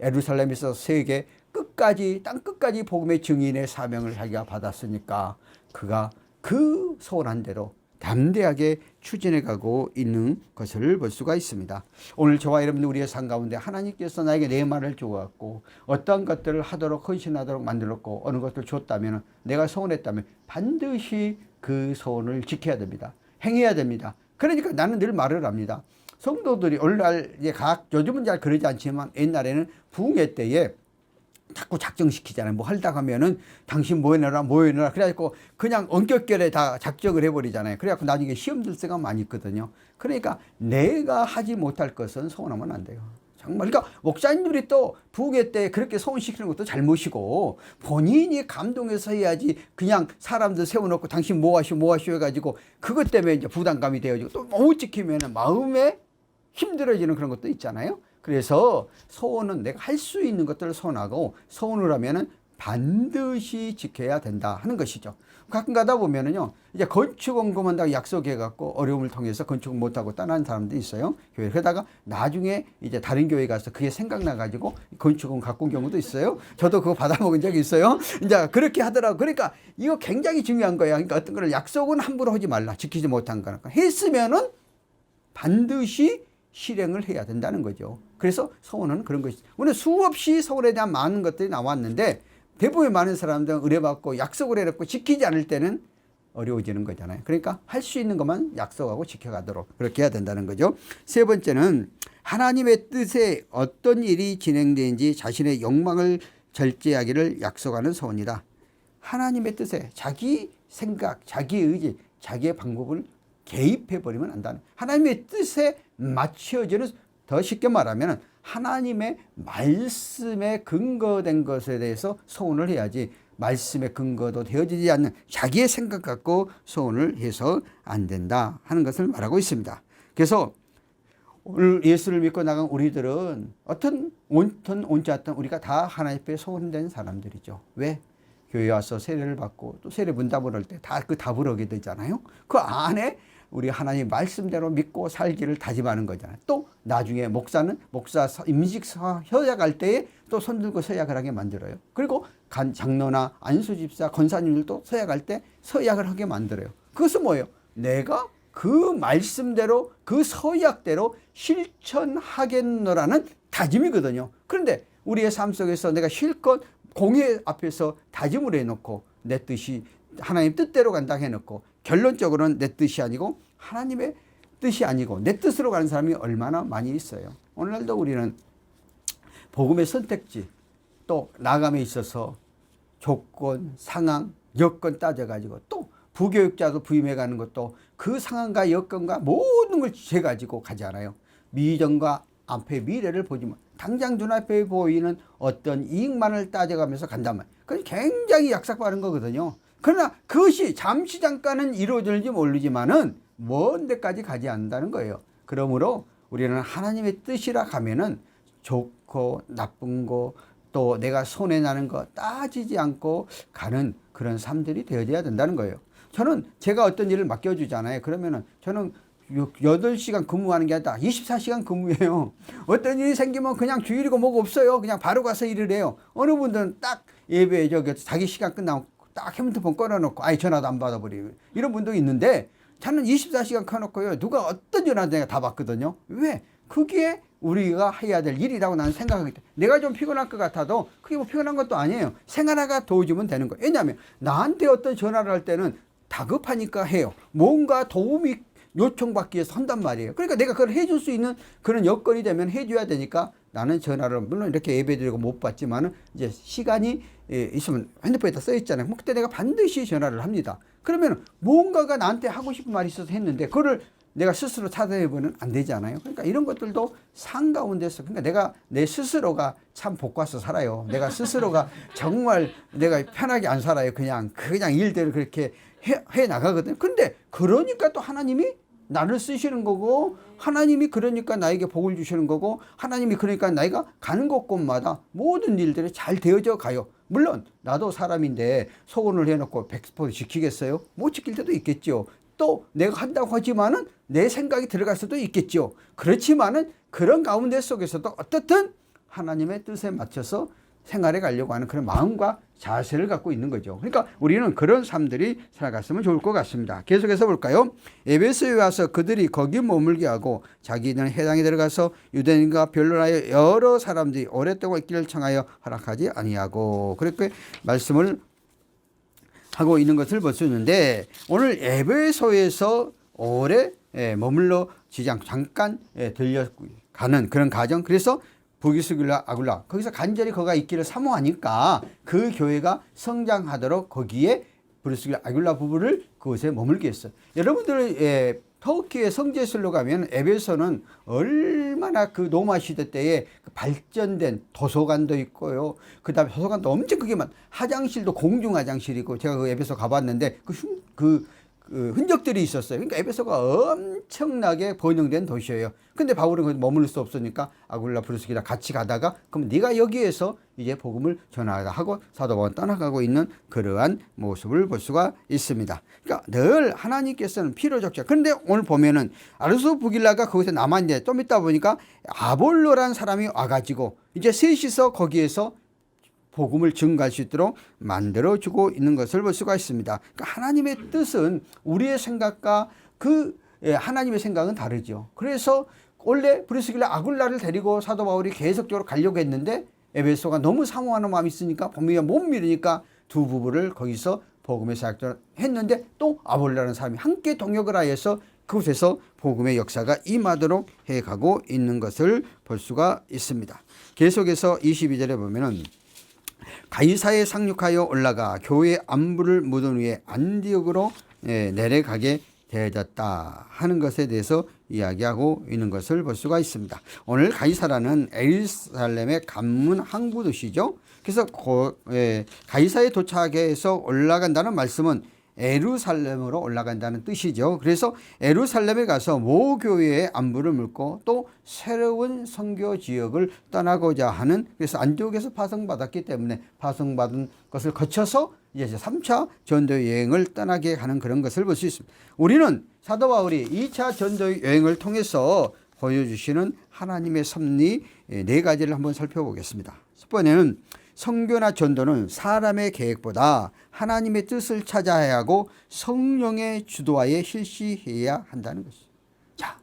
예루살렘에서 세계 끝까지 땅 끝까지 복음의 증인의 사명을 자기가 받았으니까 그가 그 소원한 대로 담대하게 추진해 가고 있는 것을 볼 수가 있습니다. 오늘 저와 여러분들 우리의 삶 가운데 하나님께서 나에게 내 말을 주었고 어떤 것들을 하도록 헌신하도록 만들었고 어느 것을 줬다면 내가 소원했다면 반드시 그 소원을 지켜야 됩니다. 행해야 됩니다. 그러니까 나는 늘 말을 합니다. 성도들이 오늘날 요즘은 잘 그러지 않지만 옛날에는 부흥회 때에 자꾸 작정시키잖아요. 뭐 하려고 하면은 당신 뭐 해내라 그래갖고 그냥 엄격결에 다 작정을 해버리잖아요. 그래갖고 나중에 시험 들 때가 많이 있거든요. 그러니까 내가 하지 못할 것은 소원하면 안 돼요. 정말. 그러니까 목사님들이 또 부흥회 때 그렇게 소원시키는 것도 잘못이고 본인이 감동해서 해야지 그냥 사람들 세워놓고 당신 뭐 하시오 해가지고 그것 때문에 이제 부담감이 되어지고 또 못 지키면 마음에 힘들어지는 그런 것도 있잖아요. 그래서 소원은 내가 할 수 있는 것들을 소원하고 소원을 하면은 반드시 지켜야 된다 하는 것이죠. 가끔 가다 보면은요, 이제 건축원 그만다고 약속해갖고 어려움을 통해서 건축 못하고 떠난 사람도 있어요. 교회. 그러다가 나중에 이제 다른 교회 가서 그게 생각나가지고 건축원 갖고 온 경우도 있어요. 저도 그거 받아먹은 적이 있어요. 이제 그렇게 하더라고. 그러니까 이거 굉장히 중요한 거야. 그러니까 어떤 거를 약속은 함부로 하지 말라. 지키지 못한 거니까. 했으면은 반드시 실행을 해야 된다는 거죠. 그래서 소원은 그런 것이죠. 오늘 수없이 소원에 대한 많은 것들이 나왔는데 대부분 많은 사람들은 의뢰받고 약속을 해놓고 지키지 않을 때는 어려워지는 거잖아요. 그러니까 할 수 있는 것만 약속하고 지켜가도록 그렇게 해야 된다는 거죠. 세 번째는 하나님의 뜻에 어떤 일이 진행되는지 자신의 욕망을 절제하기를 약속하는 소원이다. 하나님의 뜻에 자기 생각, 자기 의지, 자기의 방법을 개입해버리면 안 된다. 하나님의 뜻에 맞춰지는, 더 쉽게 말하면 하나님의 말씀에 근거된 것에 대해서 소원을 해야지 말씀에 근거도 되어지지 않는 자기의 생각 갖고 소원을 해서 안 된다 하는 것을 말하고 있습니다. 그래서 오늘 예수를 믿고 나간 우리들은 어떤 옳든 옳지 않든 우리가 다 하나님 앞에 소원된 사람들이죠. 왜? 교회 와서 세례를 받고 또 세례 문답을 할 때 다 그 답을 하게 되잖아요. 그 안에 우리 하나님 말씀대로 믿고 살기를 다짐하는 거잖아요. 또 나중에 목사는 목사 임직 서약할 때에 또 손들고 서약을 하게 만들어요. 그리고 장로나 안수집사 권사님들도 서약할 때 서약을 하게 만들어요. 그것은 뭐예요? 내가 그 말씀대로 그 서약대로 실천하겠노라는 다짐이거든요. 그런데 우리의 삶 속에서 내가 실컷 공회 앞에서 다짐을 해놓고 내 뜻이 하나님 뜻대로 간다 해놓고 결론적으로는 내 뜻이 아니고 하나님의 뜻이 아니고 내 뜻으로 가는 사람이 얼마나 많이 있어요. 오늘날도 우리는 복음의 선택지 또 나감에 있어서 조건, 상황, 여건 따져가지고 또 부교육자도 부임해 가는 것도 그 상황과 여건과 모든 걸 재가지고 가지 않아요. 미전과 앞의 미래를 보지 못. 당장 눈앞에 보이는 어떤 이익만을 따져가면서 간단 말이에요. 그건 굉장히 약삭빠른 거거든요. 그러나 그것이 잠시 잠깐은 이루어질지 모르지만은 먼 데까지 가지 않는다는 거예요. 그러므로 우리는 하나님의 뜻이라 가면은 좋고 나쁜 거 또 내가 손해나는 거 따지지 않고 가는 그런 삶들이 되어야 된다는 거예요. 저는 제가 어떤 일을 맡겨주잖아요. 그러면은 저는 8시간 근무하는 게 아니라 24시간 근무해요. 어떤 일이 생기면 그냥 주일이고 뭐가 없어요. 그냥 바로 가서 일을 해요. 어느 분들은 딱 예배 자기 시간 끝나고 딱 핸드폰 꺼내놓고 아예 전화도 안 받아버리고 이런 분도 있는데 저는 24시간 켜놓고요. 누가 어떤 전화도 내가 다 받거든요. 왜? 그게 우리가 해야 될 일이라고 나는 생각하기 때문에 내가 좀 피곤할 것 같아도 그게 뭐 피곤한 것도 아니에요. 생활화가 도와주면 되는 거예요. 왜냐하면 나한테 어떤 전화를 할 때는 다급하니까 해요. 뭔가 도움이 요청받기 위해서 한단 말이에요. 그러니까 내가 그걸 해줄 수 있는 그런 여건이 되면 해줘야 되니까 나는 전화를 물론 이렇게 예배드리고 못 받지만은 이제 시간이 있으면 핸드폰에다 써 있잖아요. 그때 내가 반드시 전화를 합니다. 그러면 뭔가가 나한테 하고 싶은 말이 있어서 했는데 그거를 내가 스스로 찾아내보면 안 되잖아요. 그러니까 이런 것들도 상 가운데서 그러니까 내가 내 스스로가 참 복 봐서 살아요. 내가 스스로가 정말 내가 편하게 안 살아요. 그냥 일대로 그렇게 해 나가거든요. 근데 그러니까 또 하나님이 나를 쓰시는 거고 하나님이 그러니까 나에게 복을 주시는 거고 하나님이 그러니까 나이가 가는 곳곳마다 모든 일들이 잘 되어져 가요. 물론 나도 사람인데 소원을 해놓고 100% 지키겠어요? 못 지킬 때도 있겠죠. 또 내가 한다고 하지만은 내 생각이 들어갈 수도 있겠죠. 그렇지만은 그런 가운데 속에서도 어떻든 하나님의 뜻에 맞춰서 생활해 가려고 하는 그런 마음과 자세를 갖고 있는 거죠. 그러니까 우리는 그런 삶들이 살아갔으면 좋을 것 같습니다. 계속해서 볼까요? 에베소에 와서 그들이 거기 머물게 하고 자기는 해당에 들어가서 유대인과 변론하여 여러 사람들이 오랫동안 있기를 청하여 허락하지 아니하고 그렇게 말씀을 하고 있는 것을 볼 수 있는데 오늘 에베소에서 오래 머물러 지장 잠깐 들려가는 그런 과정 그래서 부기스길라 아굴라 거기서 간절히 거가 있기를 사모하니까 그 교회가 성장하도록 거기에 부기스길라 아굴라 부부를 그곳에 머물게 했어요. 여러분들 터키의 성지순례로 가면 에베소는 얼마나 그 로마 시대 때에 발전된 도서관도 있고요. 그 다음에 도서관도 엄청 크게 화장실도 공중 화장실이고 제가 그 에베소 가봤는데 그 흔적들이 있었어요. 그러니까 에베소가 엄청나게 번영된 도시예요. 근데 바울은 거기 머물 수 없으니까 아굴라 브루스기랑 같이 가다가 그럼 네가 여기에서 이제 복음을 전하다 하고 사도 바울은 떠나가고 있는 그러한 모습을 볼 수가 있습니다. 그러니까 늘 하나님께서는 필요 적자. 그런데 오늘 보면은 아르소 부길라가 거기서 남았는데 좀 있다 보니까 아볼로란 사람이 와가지고 이제 셋이서 거기에서 복음을 증가할 수 있도록 만들어주고 있는 것을 볼 수가 있습니다. 그러니까 하나님의 뜻은 우리의 생각과 하나님의 생각은 다르죠. 그래서 원래 브리스길라 아굴라를 데리고 사도 바울이 계속적으로 가려고 했는데 에베소가 너무 사모하는 마음이 있으니까 보면 못 믿으니까 두 부부를 거기서 복음의 사역을 했는데 또 아볼로라는 사람이 함께 동역을 하여서 그곳에서 복음의 역사가 임하도록 해가고 있는 것을 볼 수가 있습니다. 계속해서 22절에 보면은 가이사에 상륙하여 올라가 교회의 안부를 묻은 후에 안디옥으로 내려가게 되어졌다 하는 것에 대해서 이야기하고 있는 것을 볼 수가 있습니다. 오늘 가이사라는 예루살렘의 관문 항구 도시죠. 그래서 가이사에 도착해서 올라간다는 말씀은 예루살렘으로 올라간다는 뜻이죠. 그래서 예루살렘에 가서 모 교회의 안부를 묻고 또 새로운 선교 지역을 떠나고자 하는 그래서 안디옥에서 파송받았기 때문에 파송받은 것을 거쳐서 이제 3차 전도 여행을 떠나게 하는 그런 것을 볼 수 있습니다. 우리는 사도 바울이 2차 전도 여행을 통해서 보여주시는 하나님의 섭리 4가지를 한번 살펴보겠습니다. 첫 번째는 선교나 전도는 사람의 계획보다 하나님의 뜻을 찾아야 하고 성령의 주도하에 실시해야 한다는 것이죠. 자,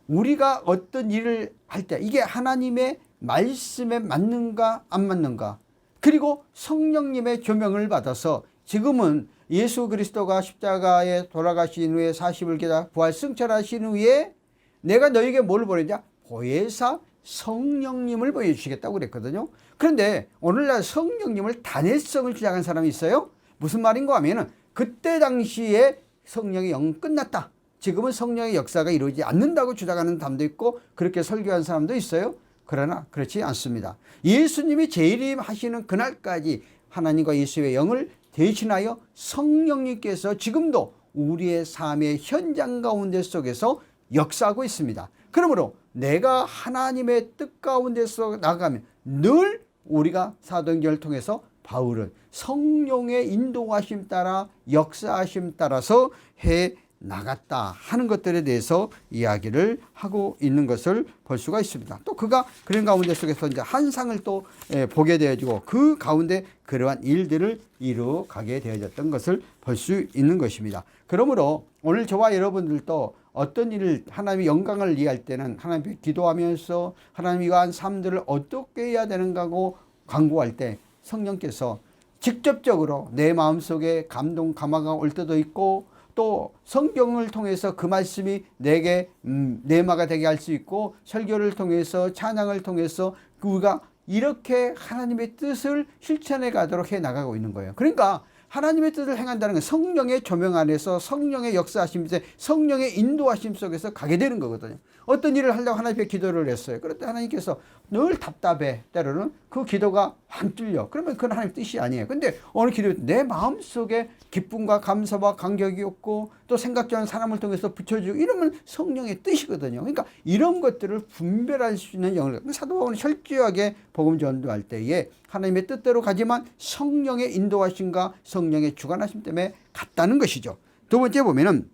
우리가 어떤 일을 할 때 이게 하나님의 말씀에 맞는가 안 맞는가 그리고 성령님의 조명을 받아서 지금은 예수 그리스도가 십자가에 돌아가신 후에 40일 계다 부활 승천하신 후에 내가 너에게 뭘 보내냐 보혜사 성령님을 보여주시겠다고 그랬거든요. 그런데 오늘날 성령님을 단회성을 주장한 사람이 있어요. 무슨 말인가 하면은 그때 당시에 성령의 영 끝났다. 지금은 성령의 역사가 이루어지지 않는다고 주장하는 사람도 있고 그렇게 설교한 사람도 있어요. 그러나 그렇지 않습니다. 예수님이 재림하시는 그날까지 하나님과 예수의 영을 대신하여 성령님께서 지금도 우리의 삶의 현장 가운데 속에서 역사하고 있습니다. 그러므로 내가 하나님의 뜻 가운데서 나가면 늘 우리가 사도행전을 통해서 바울은 성령의 인도하심 따라 역사하심 따라서 해 나갔다 하는 것들에 대해서 이야기를 하고 있는 것을 볼 수가 있습니다. 또 그가 그런 가운데 속에서 이제 한 상을 또 보게 되어지고 그 가운데 그러한 일들을 이루어 가게 되어졌던 것을 볼 수 있는 것입니다. 그러므로 오늘 저와 여러분들도 어떤 일을 하나님의 영광을 이해할 때는 하나님께 기도하면서 하나님이 위한 삶들을 어떻게 해야 되는가고 강구할 때 성령께서 직접적으로 내 마음속에 감동 감화가 올 때도 있고 또 성경을 통해서 그 말씀이 내게 내마가 되게 할 수 있고 설교를 통해서 찬양을 통해서 우리가 이렇게 하나님의 뜻을 실천해 가도록 해 나가고 있는 거예요. 그러니까 하나님의 뜻을 행한다는 건 성령의 조명 안에서 성령의 역사하심, 성령의 인도하심 속에서 가게 되는 거거든요. 어떤 일을 하려고 하나님께 기도를 했어요. 그런데 하나님께서 늘 답답해. 때로는 그 기도가 확 뚫려. 그러면 그건 하나님의 뜻이 아니에요. 근데 어느 기도 내 마음속에 기쁨과 감사와 감격이 없고 또 생각지 않은 사람을 통해서 붙여주고 이러면 성령의 뜻이거든요. 그러니까 이런 것들을 분별할 수 있는 영을 사도 바울은 철저하게 복음 전도할 때에 하나님의 뜻대로 가지만 성령의 인도하심과 성령의 주관하심 때문에 갔다는 것이죠. 두 번째 보면은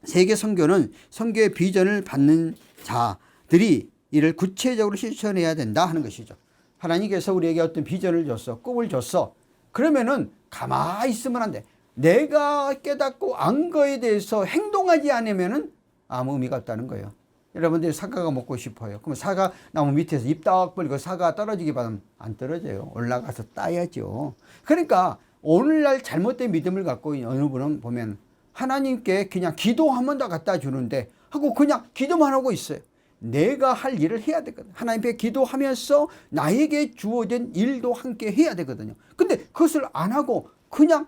세계 선교는 선교의 비전을 받는 자들이 이를 구체적으로 실천해야 된다 하는 것이죠. 하나님께서 우리에게 어떤 비전을 줬어, 꿈을 줬어. 그러면은 가만히 있으면 안 돼. 내가 깨닫고 안 거에 대해서 행동하지 않으면은 아무 의미가 없다는 거예요. 여러분들이 사과가 먹고 싶어요. 그럼 사과 나무 밑에서 입 딱 벌리고 사과 떨어지기 바라면 안 떨어져요. 올라가서 따야죠. 그러니까 오늘날 잘못된 믿음을 갖고 있는 어느 분은 보면 하나님께 그냥 기도하면 다 갖다 주는데 하고 그냥 기도만 하고 있어요. 내가 할 일을 해야 되거든요. 하나님께 기도하면서 나에게 주어진 일도 함께 해야 되거든요. 근데 그것을 안 하고 그냥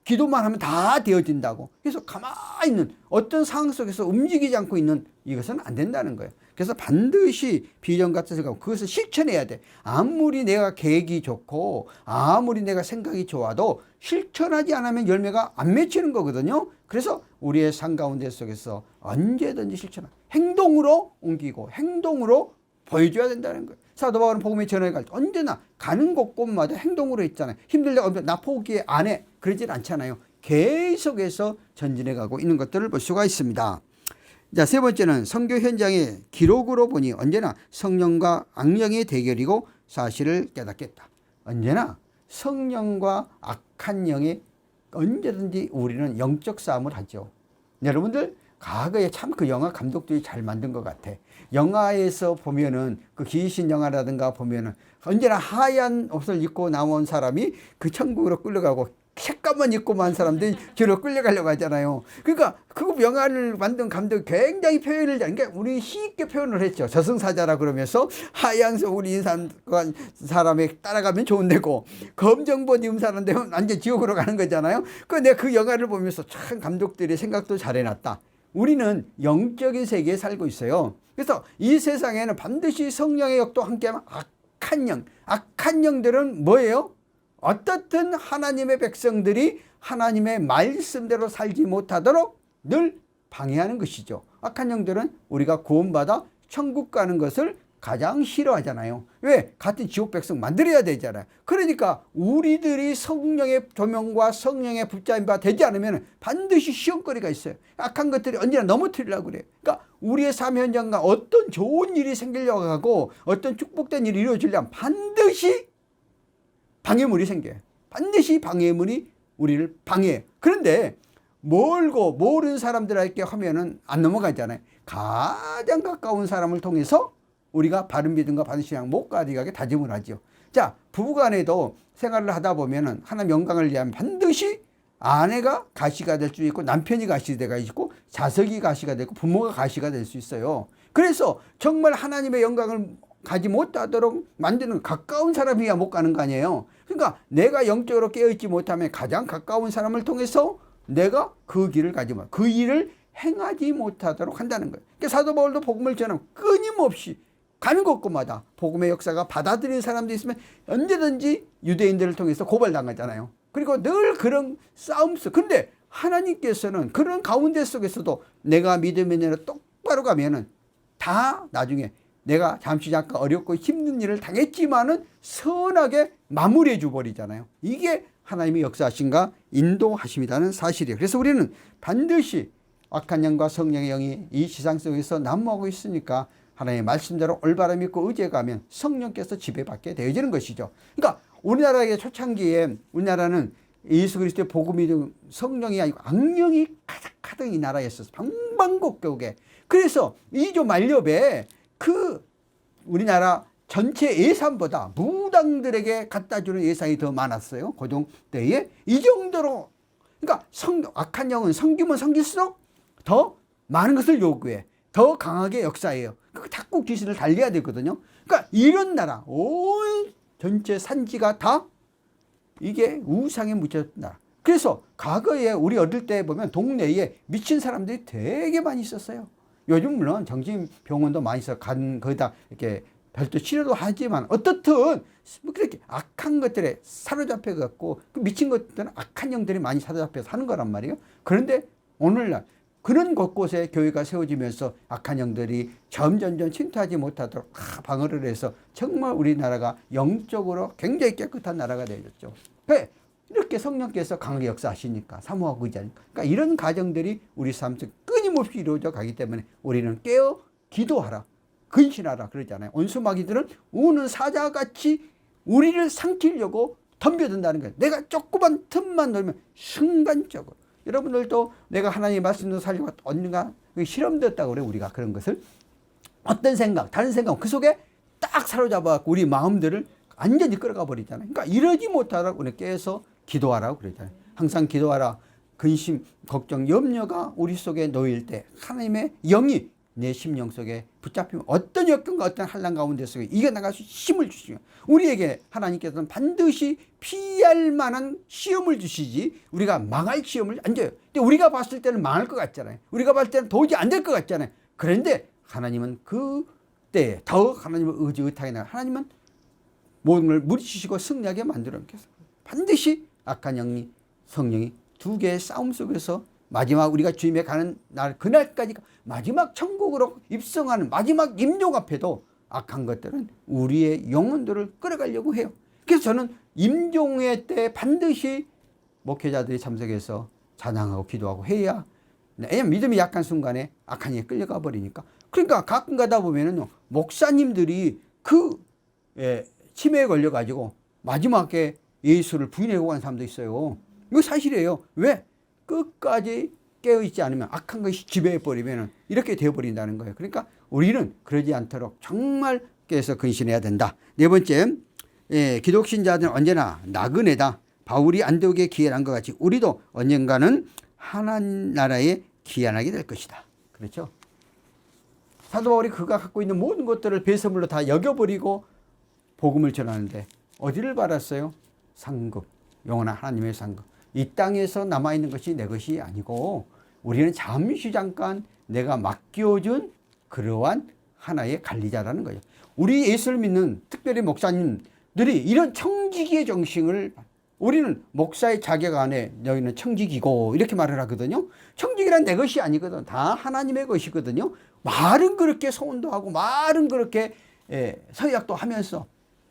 기도만 하면 다 되어진다고. 그래서 가만히 있는 어떤 상황 속에서 움직이지 않고 있는 이것은 안 된다는 거예요. 그래서 반드시 비전 같은 생각, 그것을 실천해야 돼. 아무리 내가 계획이 좋고 아무리 내가 생각이 좋아도 실천하지 않으면 열매가 안 맺히는 거거든요. 그래서 우리의 삶 가운데 속에서 언제든지 실천하고 행동으로 옮기고 행동으로 보여줘야 된다는 거예요. 사도 바울은 복음의 전에 갈 때 언제나 가는 곳곳마다 행동으로 했잖아요. 힘들다고 나 포기해 안 해. 그러질 않잖아요. 계속해서 전진해 가고 있는 것들을 볼 수가 있습니다. 자, 세 번째는 선교 현장의 기록으로 보니 언제나 성령과 악령의 대결이고 사실을 깨닫겠다. 언제나 성령과 악한 영이 언제든지 우리는 영적 싸움을 하죠. 여러분들 과거에 참 그 영화 감독들이 잘 만든 것 같아. 영화에서 보면은 그 귀신 영화라든가 보면은 언제나 하얀 옷을 입고 나온 사람이 그 천국으로 끌려가고 색감만 입고만 사람들이 저로 끌려가려고 하잖아요. 그러니까 그 영화를 만든 감독이 굉장히 표현을 그러니까 우리 쉽게 표현을 했죠. 저승사자라 그러면서 하얀 옷을 입은 사람에 따라가면 좋은 데고 검정옷 입은 사람 되면 완전 지옥으로 가는 거잖아요. 그 내가 그 영화를 보면서 참 감독들이 생각도 잘 해놨다. 우리는 영적인 세계에 살고 있어요. 그래서 이 세상에는 반드시 성령의 역도 함께하면 악한 영들은 뭐예요? 어떻든 하나님의 백성들이 하나님의 말씀대로 살지 못하도록 늘 방해하는 것이죠. 악한 영들은 우리가 구원받아 천국 가는 것을 가장 싫어하잖아요. 왜? 같은 지옥 백성 만들어야 되잖아요. 그러니까 우리들이 성령의 조명과 성령의 붙잡임 바 되지 않으면 반드시 시험거리가 있어요. 악한 것들이 언제나 넘어뜨리려고 그래요. 그러니까 우리의 삶 현장과 어떤 좋은 일이 생기려고 하고 어떤 축복된 일이 이루어지려면 반드시 방해물이 생겨요. 반드시 방해물이 우리를 방해해요. 그런데 멀고 모르는 사람들에게 하면은 안 넘어가잖아요. 가장 가까운 사람을 통해서 우리가 바른 믿음과 바른 신앙 못 가게 다짐을 하죠. 자, 부부간에도 생활을 하다 보면은 하나님 영광을 위하면 반드시 아내가 가시가 될 수 있고 남편이 가시가 있고 자석이 가시가 되고 부모가 가시가 될 수 있어요. 그래서 정말 하나님의 영광을 가지 못하도록 만드는 가까운 사람이야 못 가는 거 아니에요. 그러니까 내가 영적으로 깨어있지 못하면 가장 가까운 사람을 통해서 내가 그 길을 가지 마. 그 일을 행하지 못하도록 한다는 거예요. 그러니까 사도 바울도 복음을 전하면 끊임없이 가는 곳곳마다 복음의 역사가 받아들이는 사람도 있으면 언제든지 유대인들을 통해서 고발당하잖아요. 그리고 늘 그런 싸움 속. 근데 하나님께서는 그런 가운데 속에서도 내가 믿음의 대로 똑바로 가면은 다 나중에 내가 잠깐 어렵고 힘든 일을 당했지만은 선하게 마무리해 줘버리잖아요. 이게 하나님의 역사하심과 인도하심이라는 사실이에요. 그래서 우리는 반드시 악한 영과 성령의 영이 이 세상 속에서 난무하고 있으니까 하나님의 말씀대로 올바로 믿고 의지해가면 성령께서 지배받게 되어지는 것이죠. 그러니까 우리나라의 초창기에 우리나라는 예수 그리스도의 복음이 성령이 아니고 악령이 가득가득 이 나라였어요. 방방곡곡에. 그래서 이조 만렵에 그 우리나라 전체 예산보다 무당들에게 갖다 주는 예산이 더 많았어요. 고종 때에. 이 정도로. 그러니까 악한 영은 섬기면 섬길수록 더 많은 것을 요구해. 더 강하게 역사해요. 그 탁국 귀신을 달려야 되거든요. 그러니까 이런 나라, 온 전체 산지가 다 이게 우상에 묻혔다. 그래서 과거에 우리 어릴 때 보면 동네에 미친 사람들이 되게 많이 있었어요. 요즘 물론 정신병원도 많이 있어 거기다 이렇게 별도 치료도 하지만 어떻든 그렇게 악한 것들에 사로잡혀 갖고 그 미친 것들은 악한 영들이 많이 사로잡혀서 하는 거란 말이에요. 그런데 오늘날 그런 곳곳에 교회가 세워지면서 악한 영들이 점점점 침투하지 못하도록 방어를 해서 정말 우리나라가 영적으로 굉장히 깨끗한 나라가 되어졌죠. 이렇게 성령께서 강하게 역사하시니까 사모하고 의지하니까. 그러니까 이런 가정들이 우리 삶 속에 끊임없이 이루어져 가기 때문에 우리는 깨어 기도하라. 근신하라 그러잖아요. 온수마귀들은 우는 사자같이 우리를 삼키려고 덤벼든다는 거예요. 내가 조그만 틈만 놓으면 순간적으로. 여러분들도 내가 하나님의 말씀도 살리고 언젠가 실험되었다고 그래요. 우리가 그런 것을 어떤 생각, 다른 생각 그 속에 딱 사로잡아갖고 우리 마음들을 완전히 끌어가 버리잖아요. 그러니까 이러지 못하라고 우리 깨서 기도하라고 그러잖아요. 항상 기도하라. 근심, 걱정, 염려가 우리 속에 놓일 때 하나님의 영이 내 심령 속에 붙잡히면 어떤 역경과 어떤 환난 가운데 속에 이겨나갈 수 힘을 주시고 우리에게 하나님께서는 반드시 피할 만한 시험을 주시지 우리가 망할 시험을 안 줘요. 근데 우리가 봤을 때는 망할 것 같잖아요. 우리가 봤을 때는 도저히 안 될 것 같잖아요. 그런데 하나님은 그때 더욱 하나님을 의지하게 나가 하나님은 모든 걸 물리치시고 승리하게 만들어 놓겠어요. 반드시 악한 영이 성령이 두 개의 싸움 속에서 마지막 우리가 주님에 가는 날 그날까지 마지막 천국으로 입성하는 마지막 임종 앞에도 악한 것들은 우리의 영혼들을 끌어가려고 해요. 그래서 저는 임종의 때 반드시 목회자들이 참석해서 찬양하고 기도하고 해야 왜냐면 믿음이 약한 순간에 악한 일에 끌려가 버리니까. 그러니까 가끔 가다 보면은요 목사님들이 치매에 걸려가지고 마지막에 예수를 부인하고 간 사람도 있어요. 이거 사실이에요. 왜? 끝까지 깨어있지 않으면 악한 것이 지배해버리면 이렇게 되어버린다는 거예요. 그러니까 우리는 그러지 않도록 정말 깨서 근신해야 된다. 네 번째, 기독신자들은 언제나 나그네다. 바울이 안디옥에 귀환한 것 같이 우리도 언젠가는 하나님 나라에 귀환하게 될 것이다. 그렇죠? 사도 바울이 그가 갖고 있는 모든 것들을 배설물로 다 여겨버리고 복음을 전하는데 어디를 받았어요? 상급, 영원한 하나님의 상급. 이 땅에서 남아있는 것이 내 것이 아니고 우리는 잠시 잠깐 내가 맡겨준 그러한 하나의 관리자라는 거예요. 우리 예수를 믿는 특별히 목사님들이 이런 청지기의 정신을 우리는 목사의 자격 안에 너희는 청지기고 이렇게 말을 하거든요. 청지기란 내 것이 아니거든. 다 하나님의 것이거든요. 말은 그렇게 소원도 하고 말은 그렇게 서약도 하면서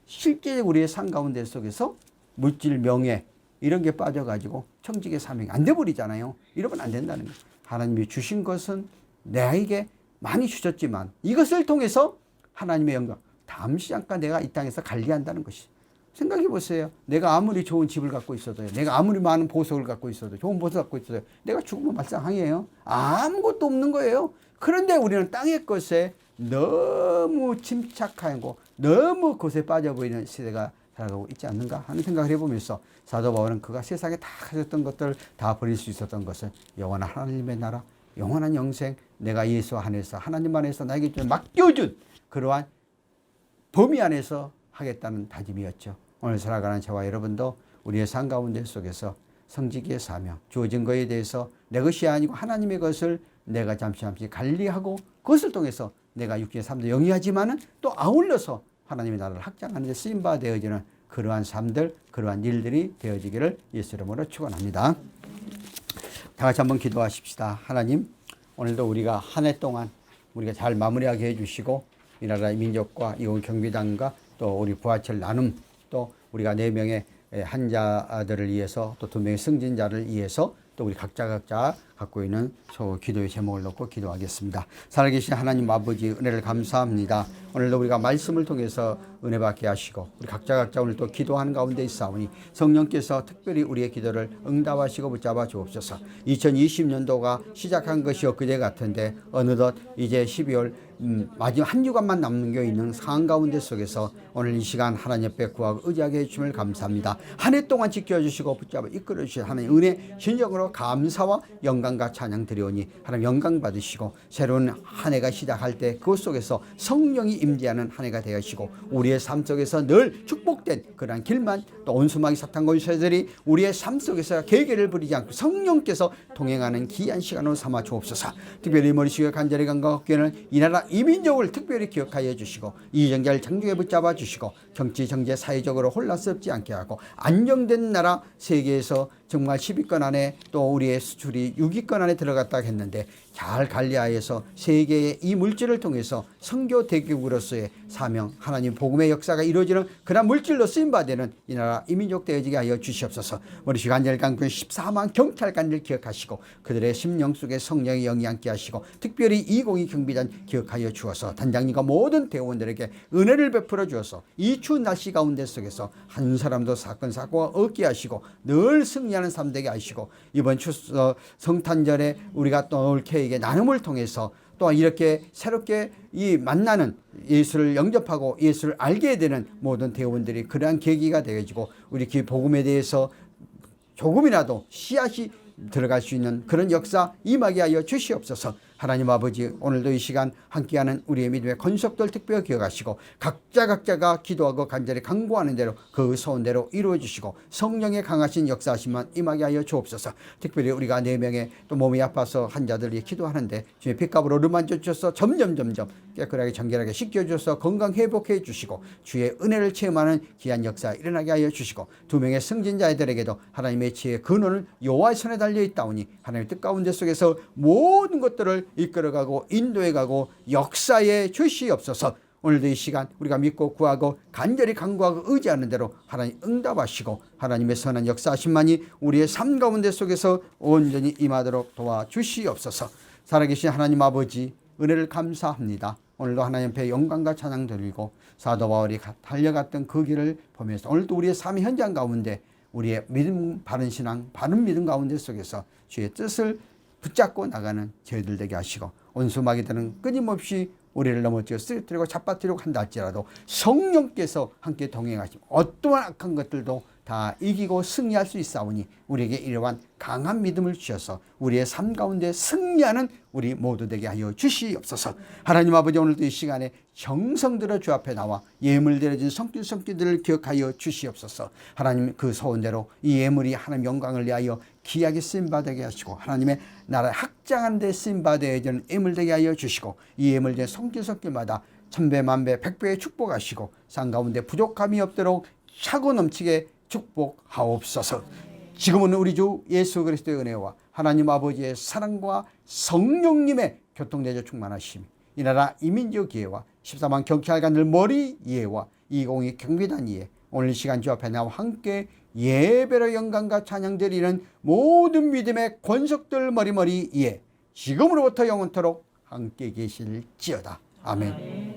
실제 우리의 삶 가운데 속에서 물질 명예 이런 게 빠져가지고 청지기의 사명이 안 돼버리잖아요. 이러면 안 된다는 거예요. 하나님이 주신 것은 내게 많이 주셨지만 이것을 통해서 하나님의 영광 잠시 잠깐 내가 이 땅에서 관리한다는 것이. 생각해 보세요. 내가 아무리 좋은 집을 갖고 있어도요. 내가 아무리 많은 보석을 갖고 있어도 좋은 보석 갖고 있어도 내가 죽으면 말짱항이에요. 아무것도 없는 거예요. 그런데 우리는 땅의 것에 너무 침착하고 너무 것에 빠져버리는 시대가 살아가고 있지 않는가 하는 생각을 해보면서 사도 바울은 그가 세상에 다 가졌던 것들을 다 버릴 수 있었던 것은 영원한 하나님의 나라, 영원한 영생, 내가 예수 안에서 하나님 안에서 나에게 맡겨준 그러한 범위 안에서 하겠다는 다짐이었죠. 오늘 살아가는 저와 여러분도 우리의 삶 가운데 속에서 성직의 사명, 주어진 것에 대해서 내 것이 아니고 하나님의 것을 내가 잠시 관리하고 그것을 통해서 내가 육신의 삶도 영위하지만은 또 아울러서 하나님의 나라를 확장하는 데 쓰임바 되어지는 그러한 삶들, 그러한 일들이 되어지기를 예수 이름으로 축원합니다. 다 같이 한번 기도하십시다. 하나님, 오늘도 우리가 한 해 동안 우리가 잘 마무리하게 해주시고 이 나라의 민족과 이온 경비당과 또 우리 부하철 나눔 또 우리가 4명의 환자들을 위해서 또 2명의 승진자를 위해서 또 우리 각자 갖고 있는 기도의 제목을 놓고 기도하겠습니다. 살아계신 하나님 아버지 은혜를 감사합니다. 오늘도 우리가 말씀을 통해서 은혜 받게 하시고 우리 각자 오늘 또 기도하는 가운데 있사오니 성령께서 특별히 우리의 기도를 응답하시고 붙잡아 주옵소서. 2020년도가 시작한 것이 엊그제 같은데 어느덧 이제 12월 마지막 한 주간만 남는 게 있는 상황 가운데 속에서 오늘 이 시간 하나님 옆에 구하고 의지하게 해주심을 감사합니다. 한 해 동안 지켜주시고 붙잡아 이끌어주신 하나님 은혜 진정으로 감사와 영광과 찬양 드리오니 하나님 영광 받으시고 새로운 한 해가 시작할 때 그것 속에서 성령이 임재하는 한 해가 되시고 우리의 삶 속에서 늘 축복된 그러한 길만 또 온수마귀 사탄과 유세들이 우리의 삶 속에서 계계를 부리지 않고 성령께서 동행하는 귀한 시간으로 삼아 주옵소서. 특별히 머리식에 간절히 간과하기에는 이 나라 이민족을 특별히 기억하여 주시고 이정자를 장중에 붙잡아 주시고 정치 정제 사회적으로 혼란스럽지 않게 하고 안정된 나라 세계에서 정말 10위권 안에 또 우리의 수출이 6위권 안에 들어갔다고 했는데 잘 관리하여서 세계의 이 물질을 통해서 선교 대국으로서의 사명 하나님 복음의 역사가 이루어지는 그런 물질로 쓰임받는 이 나라 이민족 되어지게 하여 주시옵소서. 머리식 간절 강군 14만 경찰관들 기억하시고 그들의 심령 속에 성령의 영이 함께 하시고 특별히 202 경비단 기억하여 주어서 단장님과 모든 대원들에게 은혜를 베풀어 주어서 이 추운 날씨 가운데 속에서 한 사람도 사건 사고가 없게 하시고 늘 승리하는 삶 되게 하시고 이번 성탄절에 우리가 또 올케에게 나눔을 통해서 또 이렇게 새롭게 이 만나는 예수를 영접하고 예수를 알게 되는 모든 대원들이 그러한 계기가 되어지고 우리 복음에 대해서 조금이라도 씨앗이 들어갈 수 있는 그런 역사 임하게 하여 주시옵소서. 하나님 아버지 오늘도 이 시간 함께하는 우리의 믿음의 권속들 특별히 기억하시고 각자가 기도하고 간절히 간구하는 대로 그 소원대로 이루어 주시고 성령의 강하신 역사하심만 임하게 하여 주옵소서. 특별히 우리가 4명의 또 몸이 아파서 환자들이 기도하는데 주의 핏값으로 르만져 주셔서 점점 깨끗하게 정결하게 씻겨주셔서 건강 회복해 주시고 주의 은혜를 체험하는 귀한 역사 일어나게 하여 주시고 2명의 승진자들에게도 하나님의 지혜의 근원은 여호와의 손에 달려 있다오니 하나님의 뜻 가운데 속에서 모든 것들을 이끌어가고 인도해가고 역사에 주시옵소서. 오늘도 이 시간 우리가 믿고 구하고 간절히 간구하고 의지하는 대로 하나님 응답하시고 하나님의 선한 역사하심만이 우리의 삶 가운데 속에서 온전히 임하도록 도와주시옵소서. 살아계신 하나님 아버지 은혜를 감사합니다. 오늘도 하나님 앞에 영광과 찬양 드리고 사도 바울이 달려갔던 그 길을 보면서 오늘도 우리의 삶 현장 가운데 우리의 믿음 바른 신앙 바른 믿음 가운데 속에서 주의 뜻을 붙잡고 나가는 저희들 되게 하시고 온수마귀들은 끊임없이 우리를 넘어뜨려 쓰러뜨리고 잡아뜨리고 한다 할지라도 성령께서 함께 동행하시고 어떠한 악한 것들도 다 이기고 승리할 수 있사오니 우리에게 이러한 강한 믿음을 주셔서 우리의 삶 가운데 승리하는 우리 모두 되게 하여 주시옵소서. 하나님 아버지 오늘도 이 시간에 정성 들어 주 앞에 나와 예물 드려진 성길들을 기억하여 주시옵소서. 하나님 그 소원대로 이 예물이 하나님 영광을 위하여 귀하게 쓰임받게 하시고 하나님의 나라를 확장하는 데 쓰임받아야 되는 예물 되게 하여 주시고 이 예물 된 성길마다 천배 만배 백배의 축복하시고 상 가운데 부족함이 없도록 차고 넘치게 축복하옵소서. 지금은 우리 주 예수 그리스도의 은혜와 하나님 아버지의 사랑과 성령님의 교통대조 충만하심 이 나라 이민족 기회와 14만 경찰관들 머리 이해와 202 경비단 이해 오늘 이 시간 주 앞에 나와 함께 예배로 영광과 찬양 드리는 모든 믿음의 권속들 머리 이해 지금으로부터 영원토록 함께 계실지어다. 아멘.